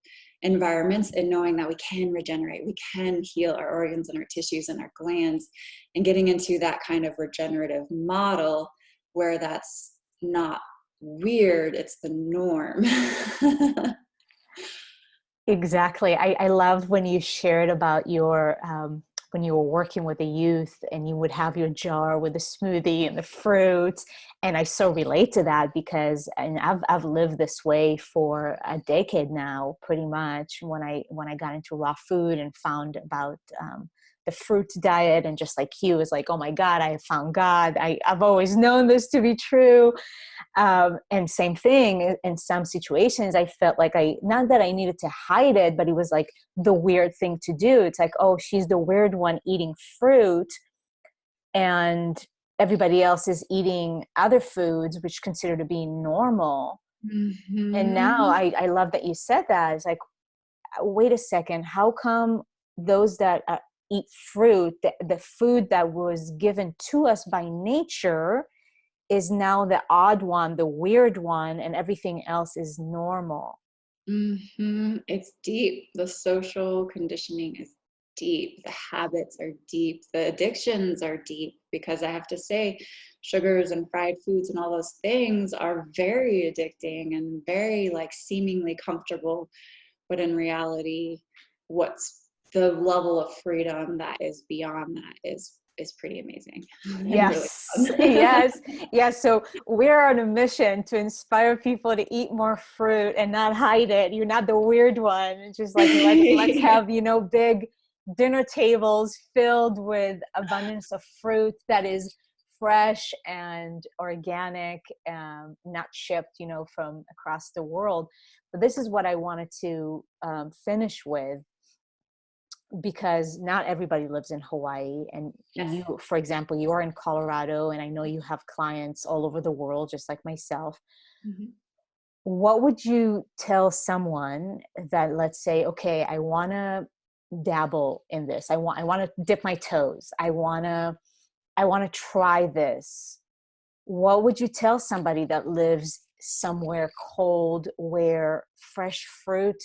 environments and knowing that we can regenerate, we can heal our organs and our tissues and our glands, and getting into that kind of regenerative model where that's not weird, it's the norm. Exactly. I loved when you shared about your when you were working with the youth and you would have your jar with the smoothie and the fruits. And I so relate to that because I've lived this way for a decade now, pretty much, when I got into raw food and found about the fruit diet, and just like you, was like, oh my God, I have found God. I've always known this to be true. And same thing in some situations, I felt like not that I needed to hide it, but it was like the weird thing to do. It's like, oh, she's the weird one eating fruit, and everybody else is eating other foods, which consider to be normal. And now Mm-hmm. I love that you said that. It's like, wait a second, how come those that eat fruit, the food that was given to us by nature, is now the odd one, the weird one, and everything else is normal? Mm-hmm. It's deep. The social conditioning is deep. The habits are deep. The addictions are deep, because I have to say, sugars and fried foods and all those things are very addicting and very like seemingly comfortable. But in reality, what's the level of freedom that is beyond that is pretty amazing and really Yes, fun. yes, yes. So we're on a mission to inspire people to eat more fruit and not hide it. You're not the weird one. It's just like, let's have, big dinner tables filled with abundance of fruit that is fresh and organic, not shipped, from across the world. But this is what I wanted to finish with, because not everybody lives in Hawaii. And Yes. you, for example, you are in Colorado, and I know you have clients all over the world, just like myself. Mhm. What would you tell someone that, let's say, okay, I want to dabble in this. I want to dip my toes. I want to try this. What would you tell somebody that lives somewhere cold where fresh fruit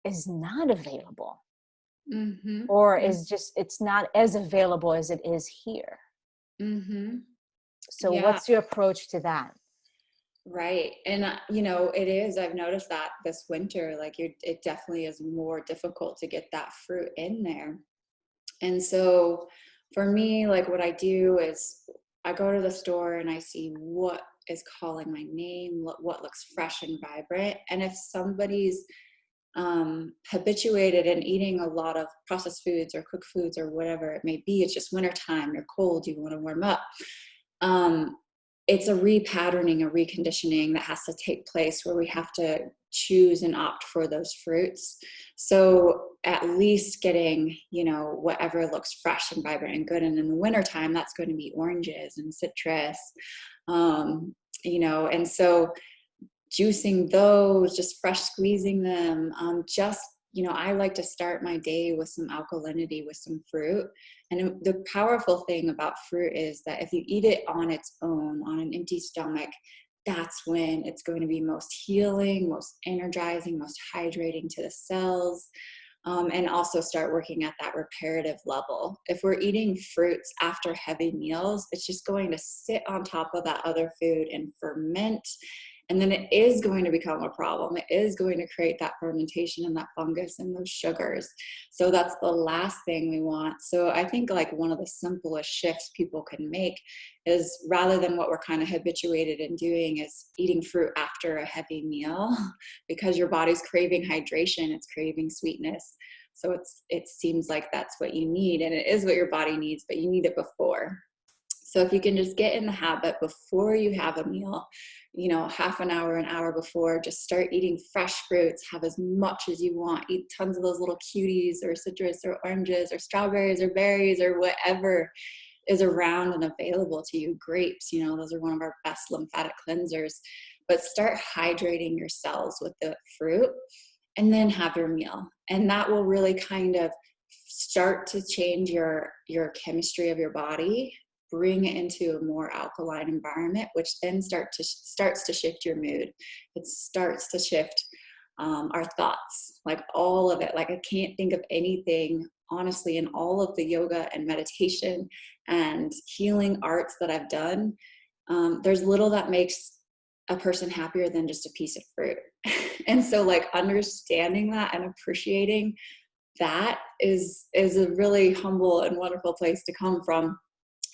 is not available? Mhm. Or Mm. is just, it's not as available as it is here? Mhm. So Yeah. what's your approach to that? Right. And, it is, I've noticed that this winter, like it definitely is more difficult to get that fruit in there. And so for me, like what I do is I go to the store and I see what is calling my name, what looks fresh and vibrant. And if somebody's habituated in eating a lot of processed foods or cooked foods or whatever it may be, it's just wintertime, you're cold, you want to warm up. It's a repatterning, a reconditioning that has to take place where we have to choose and opt for those fruits. So at least getting, whatever looks fresh and vibrant and good. And in the wintertime, that's going to be oranges and citrus, and so juicing those, just fresh squeezing them, I like to start my day with some alkalinity, with some fruit. And the powerful thing about fruit is that if you eat it on its own, on an empty stomach, that's when it's going to be most healing, most energizing, most hydrating to the cells, and also start working at that reparative level. If we're eating fruits after heavy meals, it's just going to sit on top of that other food and ferment. And then it is going to become a problem. It is going to create that fermentation and that fungus and those sugars. So that's the last thing we want. So I think like one of the simplest shifts people can make is, rather than what we're kind of habituated in doing, is eating fruit after a heavy meal, because your body's craving hydration, it's craving sweetness. So it seems like that's what you need, and it is what your body needs, but you need it before. So if you can just get in the habit before you have a meal, half an hour before, just start eating fresh fruits, have as much as you want, eat tons of those little cuties or citrus or oranges or strawberries or berries or whatever is around and available to you. Grapes, those are one of our best lymphatic cleansers. But start hydrating your cells with the fruit and then have your meal. And that will really kind of start to change your chemistry of your body, bring it into a more alkaline environment, which then starts to shift your mood. It starts to shift our thoughts, like all of it. Like I can't think of anything, honestly, in all of the yoga and meditation and healing arts that I've done. There's little that makes a person happier than just a piece of fruit. And so like understanding that and appreciating that is a really humble and wonderful place to come from.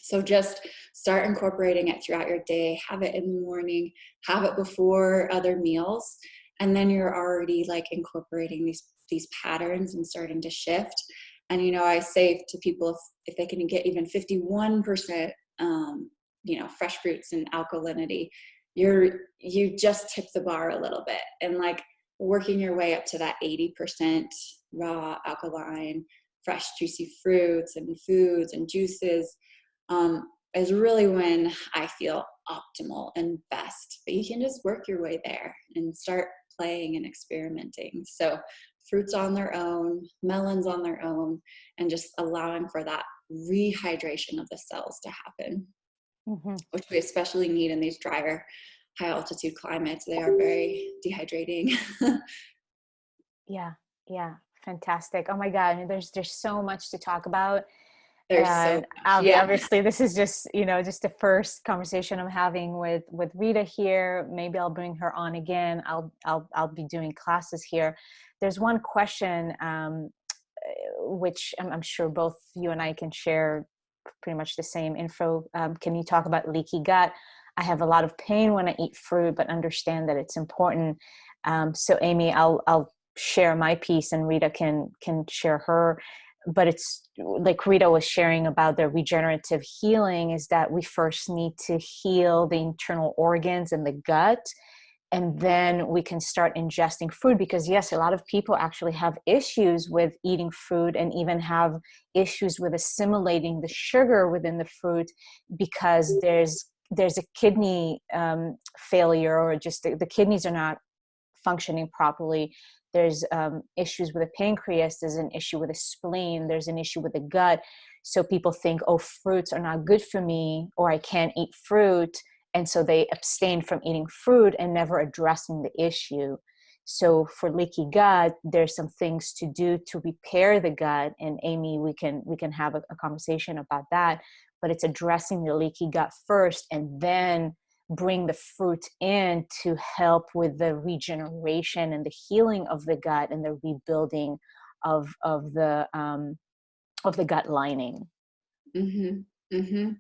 So just start incorporating it throughout your day. Have it in the morning, have it before other meals. And then you're already like incorporating these patterns and starting to shift. And, I say to people, if they can get even 51%, fresh fruits and alkalinity, you just tip the bar a little bit, and like working your way up to that 80% raw, alkaline, fresh, juicy fruits and foods and juices, is really when I feel optimal and best. But you can just work your way there and start playing and experimenting. So fruits on their own, melons on their own, and just allowing for that rehydration of the cells to happen, which we especially need in these drier, high altitude climates. They are very dehydrating. Yeah. Fantastic. Oh my God. I mean, there's so much to talk about. There's so And much. Yeah. obviously this is just the first conversation I'm having with Rita here. Maybe I'll bring her on again. I'll be doing classes here. There's one question, which I'm sure both you and I can share pretty much the same info. Can you talk about leaky gut? I have a lot of pain when I eat fruit, but understand that it's important. So Amy, I'll share my piece and Rita can share her. But it's like Rita was sharing about the regenerative healing, is that we first need to heal the internal organs and the gut, and then we can start ingesting food. Because yes, a lot of people actually have issues with eating fruit and even have issues with assimilating the sugar within the fruit, because there's a kidney failure, or just the kidneys are not functioning properly. There's issues with the pancreas, there's an issue with the spleen, there's an issue with the gut. So people think, oh, fruits are not good for me, or I can't eat fruit. And so they abstain from eating fruit and never addressing the issue. So for leaky gut, there's some things to do to repair the gut. And Amy, we can have a conversation about that. But it's addressing the leaky gut first, and then bring the fruit in to help with the regeneration and the healing of the gut and the rebuilding of the gut lining. Mm-hmm. Mm-hmm.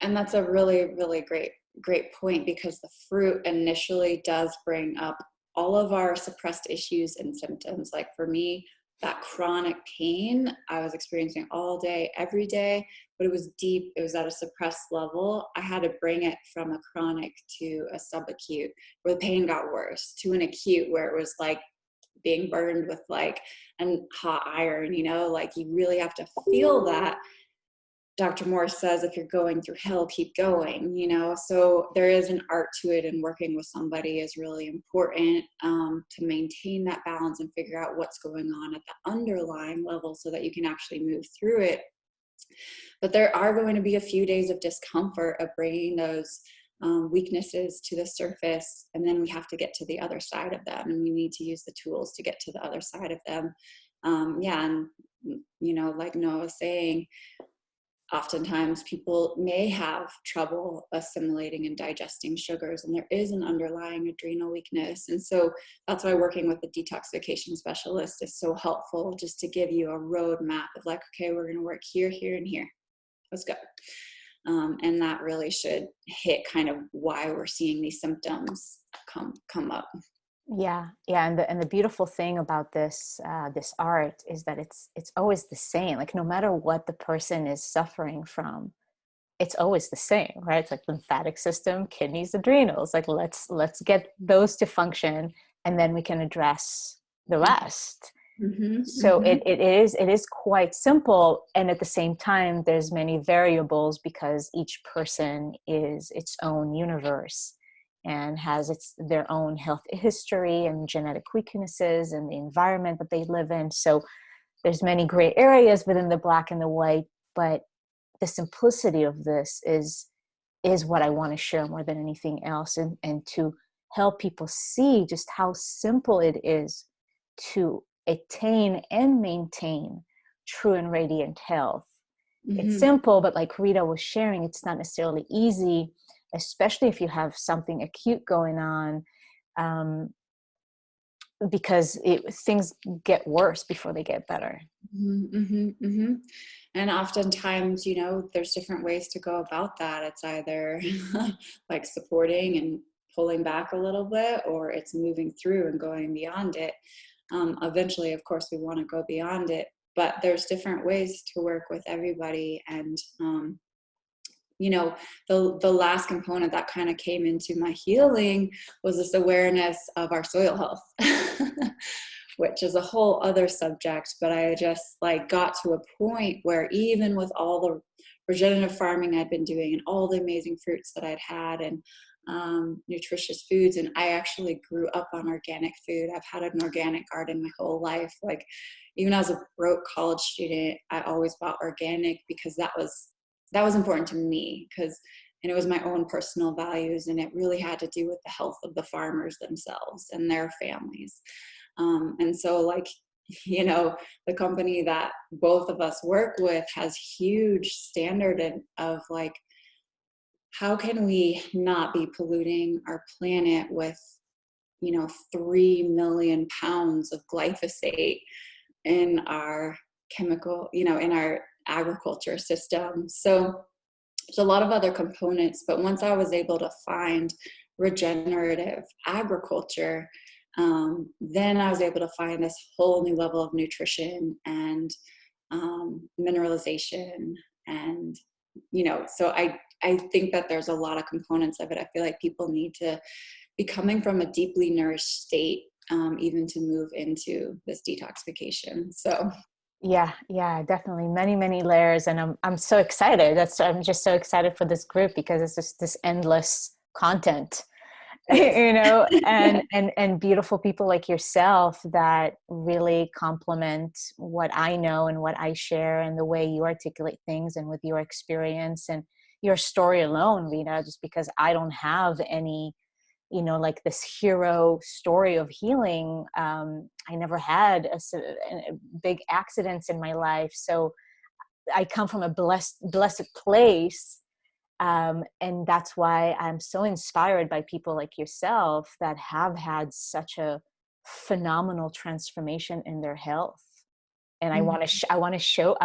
And that's a really, really great great point, because the fruit initially does bring up all of our suppressed issues and symptoms. Like for me, that chronic pain I was experiencing all day, every day, but it was deep. It was at a suppressed level. I had to bring it from a chronic to a subacute, where the pain got worse, to an acute where it was like being burned with like a hot iron, you know, like you really have to feel that. Dr. Morse says, if you're going through hell, keep going, you know? So there is an art to it, and working with somebody is really important to maintain that balance and figure out what's going on at the underlying level so that you can actually move through it. But there are going to be a few days of discomfort of bringing those weaknesses to the surface, and then we have to get to the other side of them, and we need to use the tools to get to the other side of them. Yeah, and you know, like Noah was saying, oftentimes people may have trouble assimilating and digesting sugars, and there is an underlying adrenal weakness. And so that's why working with a detoxification specialist is so helpful, just to give you a roadmap of like, okay, we're going to work here, here, and here. Let's go. And that really should hit kind of why we're seeing these symptoms come up. Yeah, yeah, and the beautiful thing about this this art is that it's always the same. Like no matter what the person is suffering from, it's always the same, right? It's like lymphatic system, kidneys, adrenals. Like let's get those to function, and then we can address the rest. Mm-hmm, So mm-hmm. it is quite simple, and at the same time, there's many variables because each person is its own universe and has their own health history and genetic weaknesses and the environment that they live in. So there's many gray areas within the black and the white, but the simplicity of this is what I want to share more than anything else, and to help people see just how simple it is to attain and maintain true and radiant health. It's Mm-hmm. simple, but like Rita was sharing, it's not necessarily easy, especially if you have something acute going on, um, because things get worse before they get better. Mm-hmm, mm-hmm, mm-hmm. And oftentimes, you know, there's different ways to go about that. It's either like supporting and pulling back a little bit, or it's moving through and going beyond it. Eventually, of course, we want to go beyond it, but there's different ways to work with everybody. And you know, the last component that kind of came into my healing was this awareness of our soil health, which is a whole other subject. But I just like got to a point where even with all the regenerative farming I'd been doing and all the amazing fruits that I'd had, and nutritious foods, and I actually grew up on organic food. I've had an organic garden my whole life. Like even as a broke college student, I always bought organic because that was important to me, and it was my own personal values, and it really had to do with the health of the farmers themselves and their families. And so like, you know, the company that both of us work with has huge standard of like, how can we not be polluting our planet with, you know, 3 million pounds of glyphosate in our chemical, you know, in our agriculture system. So there's a lot of other components, but once I was able to find regenerative agriculture, then I was able to find this whole new level of nutrition and mineralization. And, you know, so I think that there's a lot of components of it. I feel like people need to be coming from a deeply nourished state, even to move into this detoxification. So Yeah, definitely many layers, and I'm so excited. I'm just so excited for this group because it's just this endless content, yes. you know, and beautiful people like yourself that really complement what I know and what I share and the way you articulate things, and with your experience and your story alone, Rita, just because I don't have any, you know, like this hero story of healing. I never had a big accidents in my life. So I come from a blessed place. And that's why I'm so inspired by people like yourself that have had such a phenomenal transformation in their health. And I Mhm. want to, I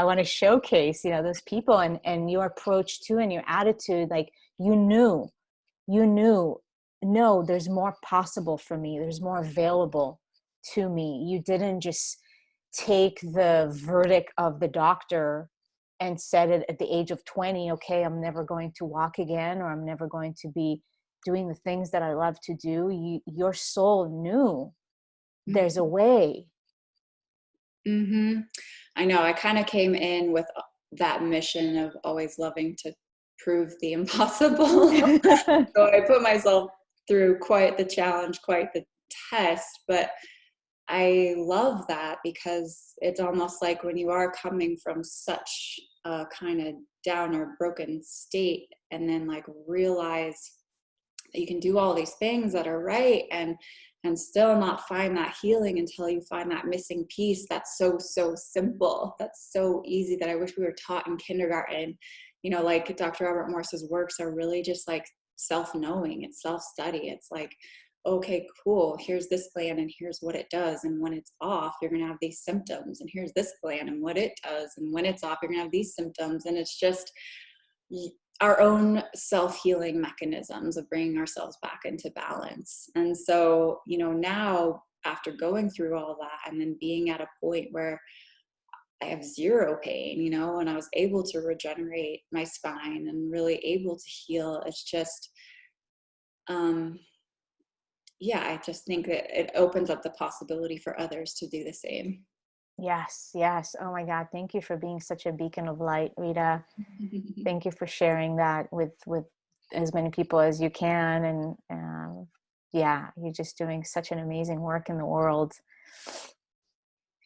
want to showcase, you know, those people, and your approach too, and your attitude. Like you knew you knew, no, there's more possible for me. There's more available to me. You didn't just take the verdict of the doctor and said it at the age of 20, okay, I'm never going to walk again, or I'm never going to be doing the things that I love to do. Your soul knew there's a way. Mm-hmm. I know. I kind of came in with that mission of always loving to prove the impossible. So I put myself through quite the challenge, quite the test, but I love that because it's almost like when you are coming from such a kind of down or broken state, and then like realize that you can do all these things that are right, and still not find that healing until you find that missing piece. That's so simple, that's so easy, that I wish we were taught in kindergarten. You know, like Dr. Robert Morse's works are really just like self-knowing, it's self-study. It's like, okay, cool, here's this gland and here's what it does, and when it's off you're going to have these symptoms, and here's this gland and what it does, and when it's off you're going to have these symptoms. And it's just our own self-healing mechanisms of bringing ourselves back into balance. And so, you know, now after going through all that and then being at a point where I have zero pain, you know, and I was able to regenerate my spine and really able to heal, it's just, yeah, I just think that it opens up the possibility for others to do the same. Yes, yes. Oh my God. Thank you for being such a beacon of light, Rita. Thank you for sharing that with as many people as you can. And yeah, you're just doing such an amazing work in the world.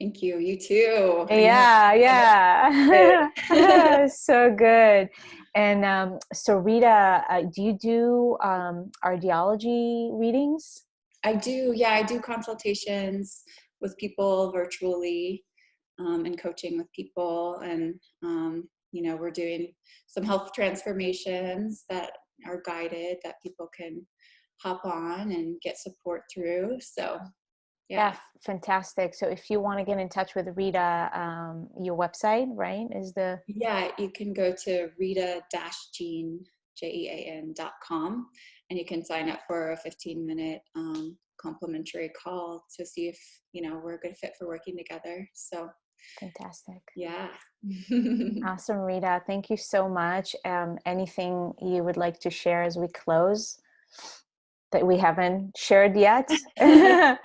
Thank you. You too. I know. Yeah, yeah. So good. And so Rita, do you do audiology readings? I do. Yeah, I do consultations with people virtually, and coaching with people. And, you know, we're doing some health transformations that are guided that people can hop on and get support through. So, Yeah, yeah. fantastic. So if you want to get in touch with Rita, your website, right, is the... Yeah, you can go to Rita-Jean, Jean.com, and you can sign up for a 15-minute complimentary call to see if, you know, we're a good fit for working together. So, Fantastic. yeah. Awesome, Rita. Thank you so much. Anything you would like to share as we close that we haven't shared yet? Any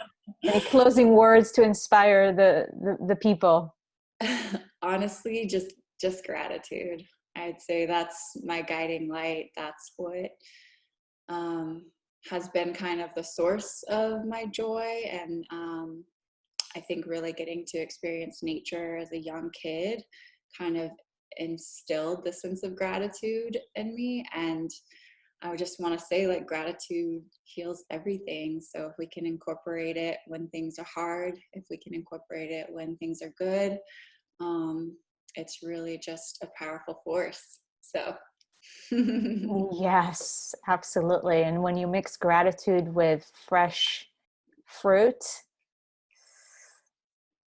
closing words to inspire the people? Honestly, just gratitude. I'd say that's my guiding light. That's what has been kind of the source of my joy. And I think really getting to experience nature as a young kid kind of instilled the sense of gratitude in me. And I would just want to say, like, gratitude heals everything. So if we can incorporate it when things are hard, if we can incorporate it when things are good, it's really just a powerful force. So Yes, absolutely. And when you mix gratitude with fresh fruit,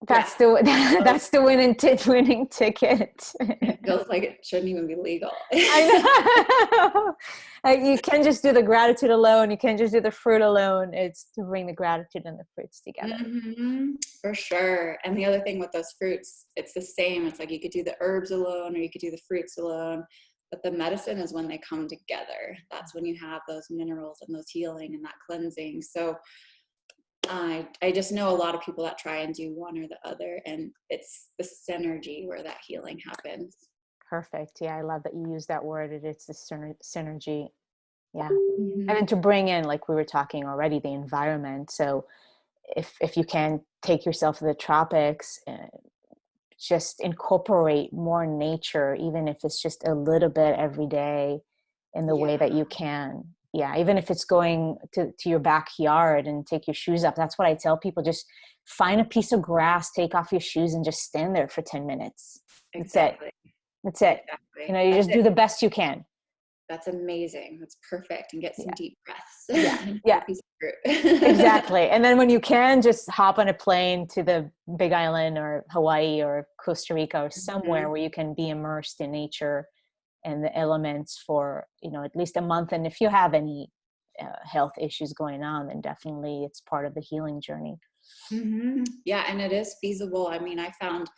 yeah, that's the that's the winning ticket. it feels like it shouldn't even be legal. I know. You can't just do the gratitude alone. You can't just do the fruit alone. It's to bring the gratitude and the fruits together. Mm-hmm, for sure. And the other thing with those fruits, it's the same. It's like you could do the herbs alone or you could do the fruits alone. But the medicine is when they come together. That's when you have those minerals and those healing and that cleansing. So I just know a lot of people that try and do one or the other, and it's the synergy where that healing happens. Perfect. Yeah, I love that you use that word. It's the synergy. Yeah. And Mm-hmm. then to bring in, like we were talking already, the environment. So if you can take yourself to the tropics, just incorporate more nature, even if it's just a little bit every day in the way Yeah. that you can. Yeah, even if it's going to your backyard and take your shoes up. That's what I tell people. Just find a piece of grass, take off your shoes, and just stand there for 10 minutes. That's it. Exactly. That's it. You Exactly. know, you That's just it. do the best you can. That's amazing. That's perfect. And get some Yeah. deep breaths. Yeah. Eat Yeah. a piece of fruit. Exactly. And then when you can, just hop on a plane to the Big Island or Hawaii or Costa Rica or Mhm. somewhere where you can be immersed in nature and the elements for, you know, at least a month. And if you have any health issues going on, then definitely it's part of the healing journey. Yeah, and it is feasible. I mean, I found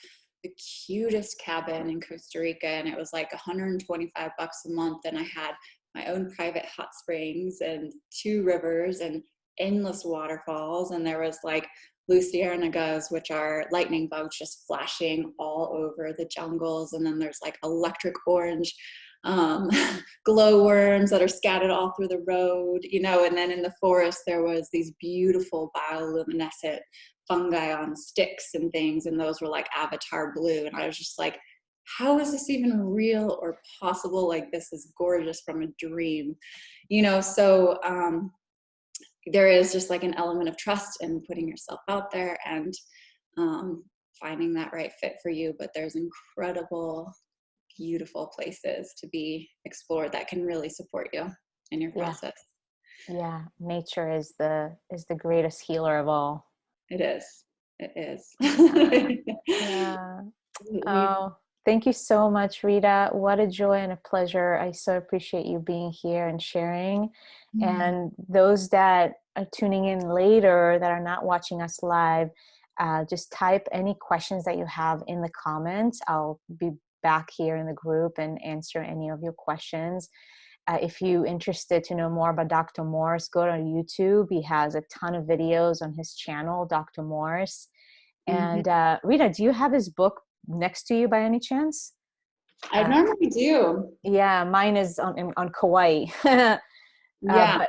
the cutest cabin in Costa Rica, and it was like $125 a month, and I had my own private hot springs and 2 rivers and endless waterfalls, and there was like luciérnagas, which are lightning bugs just flashing all over the jungles, and then there's like electric orange um, glowworms that are scattered all through the road, you know, and then in the forest there was these beautiful bioluminescent fungi on sticks and things, and those were like avatar blue, and I was just like, how is this even real or possible? Like, this is gorgeous from a dream, you know. So there is just like an element of trust in putting yourself out there and finding that right fit for you. But there's incredible, beautiful places to be explored that can really support you in your process. Yeah, nature is the greatest healer of all. It is. It Yeah. is. Yeah. Absolutely. Oh, thank you so much, Rita. What a joy and a pleasure. I so appreciate you being here and sharing. And those that are tuning in later that are not watching us live, just type any questions that you have in the comments. I'll be back here in the group and answer any of your questions. If you're interested to know more about Dr. Morse, go to YouTube. He has a ton of videos on his channel, Dr. Morse. And Rita, do you have his book next to you by any chance? I normally do. Yeah, mine is on Kauai. Yeah, But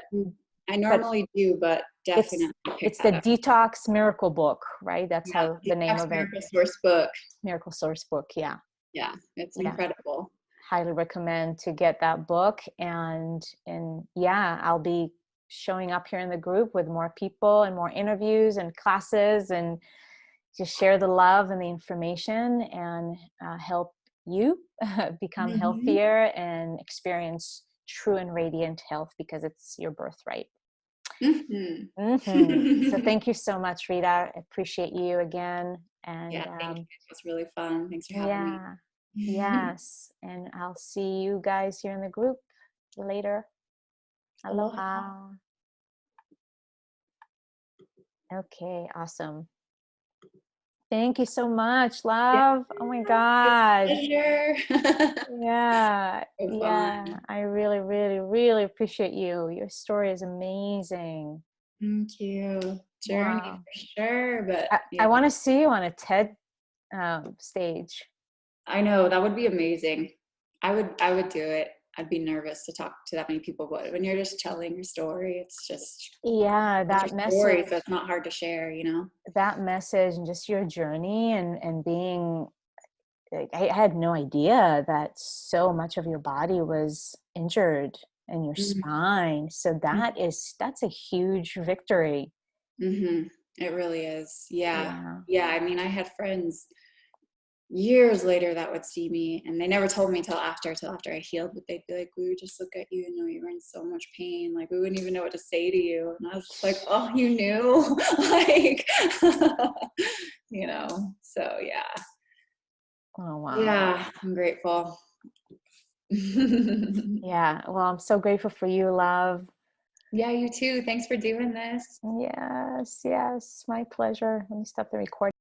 I but normally do, but it's definitely pick it's the that up. Detox Miracle Book, right? That's Yeah, how the name Detox of it. Miracle Source book. Miracle Source Book. Yeah, Yeah, it's yeah. incredible. Highly recommend to get that book. And yeah, I'll be showing up here in the group with more people and more interviews and classes, and just share the love and the information and help you become Hmm. healthier and experience true and radiant health, because it's your birthright. Hmm. So thank you so much, Rita. I appreciate you again. And Yeah, thank you. It was really fun. Thanks for having me. yeah, yes. And I'll see you guys here in the group later. Aloha. Aloha. Okay, awesome. Thank you so much, Yeah, love. Oh my it's God. a pleasure. Yeah, So yeah. fun. I really, really, really appreciate you. Your story is amazing. Thank you. Journey Wow. for sure, but I yeah, want to see you on a TED stage. I know that would be amazing. I would do it. I'd be nervous to talk to that many people, but when you're just telling your story, Yeah, it's your story, so it's not hard to share, you know? that message and just your journey and being, like, I had no idea that so much of your body was injured and your spine. So that's a huge victory. Mm-hmm. It really is. Yeah. Yeah. Yeah. I mean, I had friends years later that would see me, and they never told me till after I healed, but they'd be like, we would just look at you and know you were in so much pain. Like, we wouldn't even know what to say to you. And I was just like, oh, you knew? Like, you know, so yeah. Oh, wow. Yeah, I'm grateful. Yeah. Well, I'm so grateful for you, love. Yeah, you too. Thanks for doing this. Yes, yes. My pleasure. Let me stop the recording.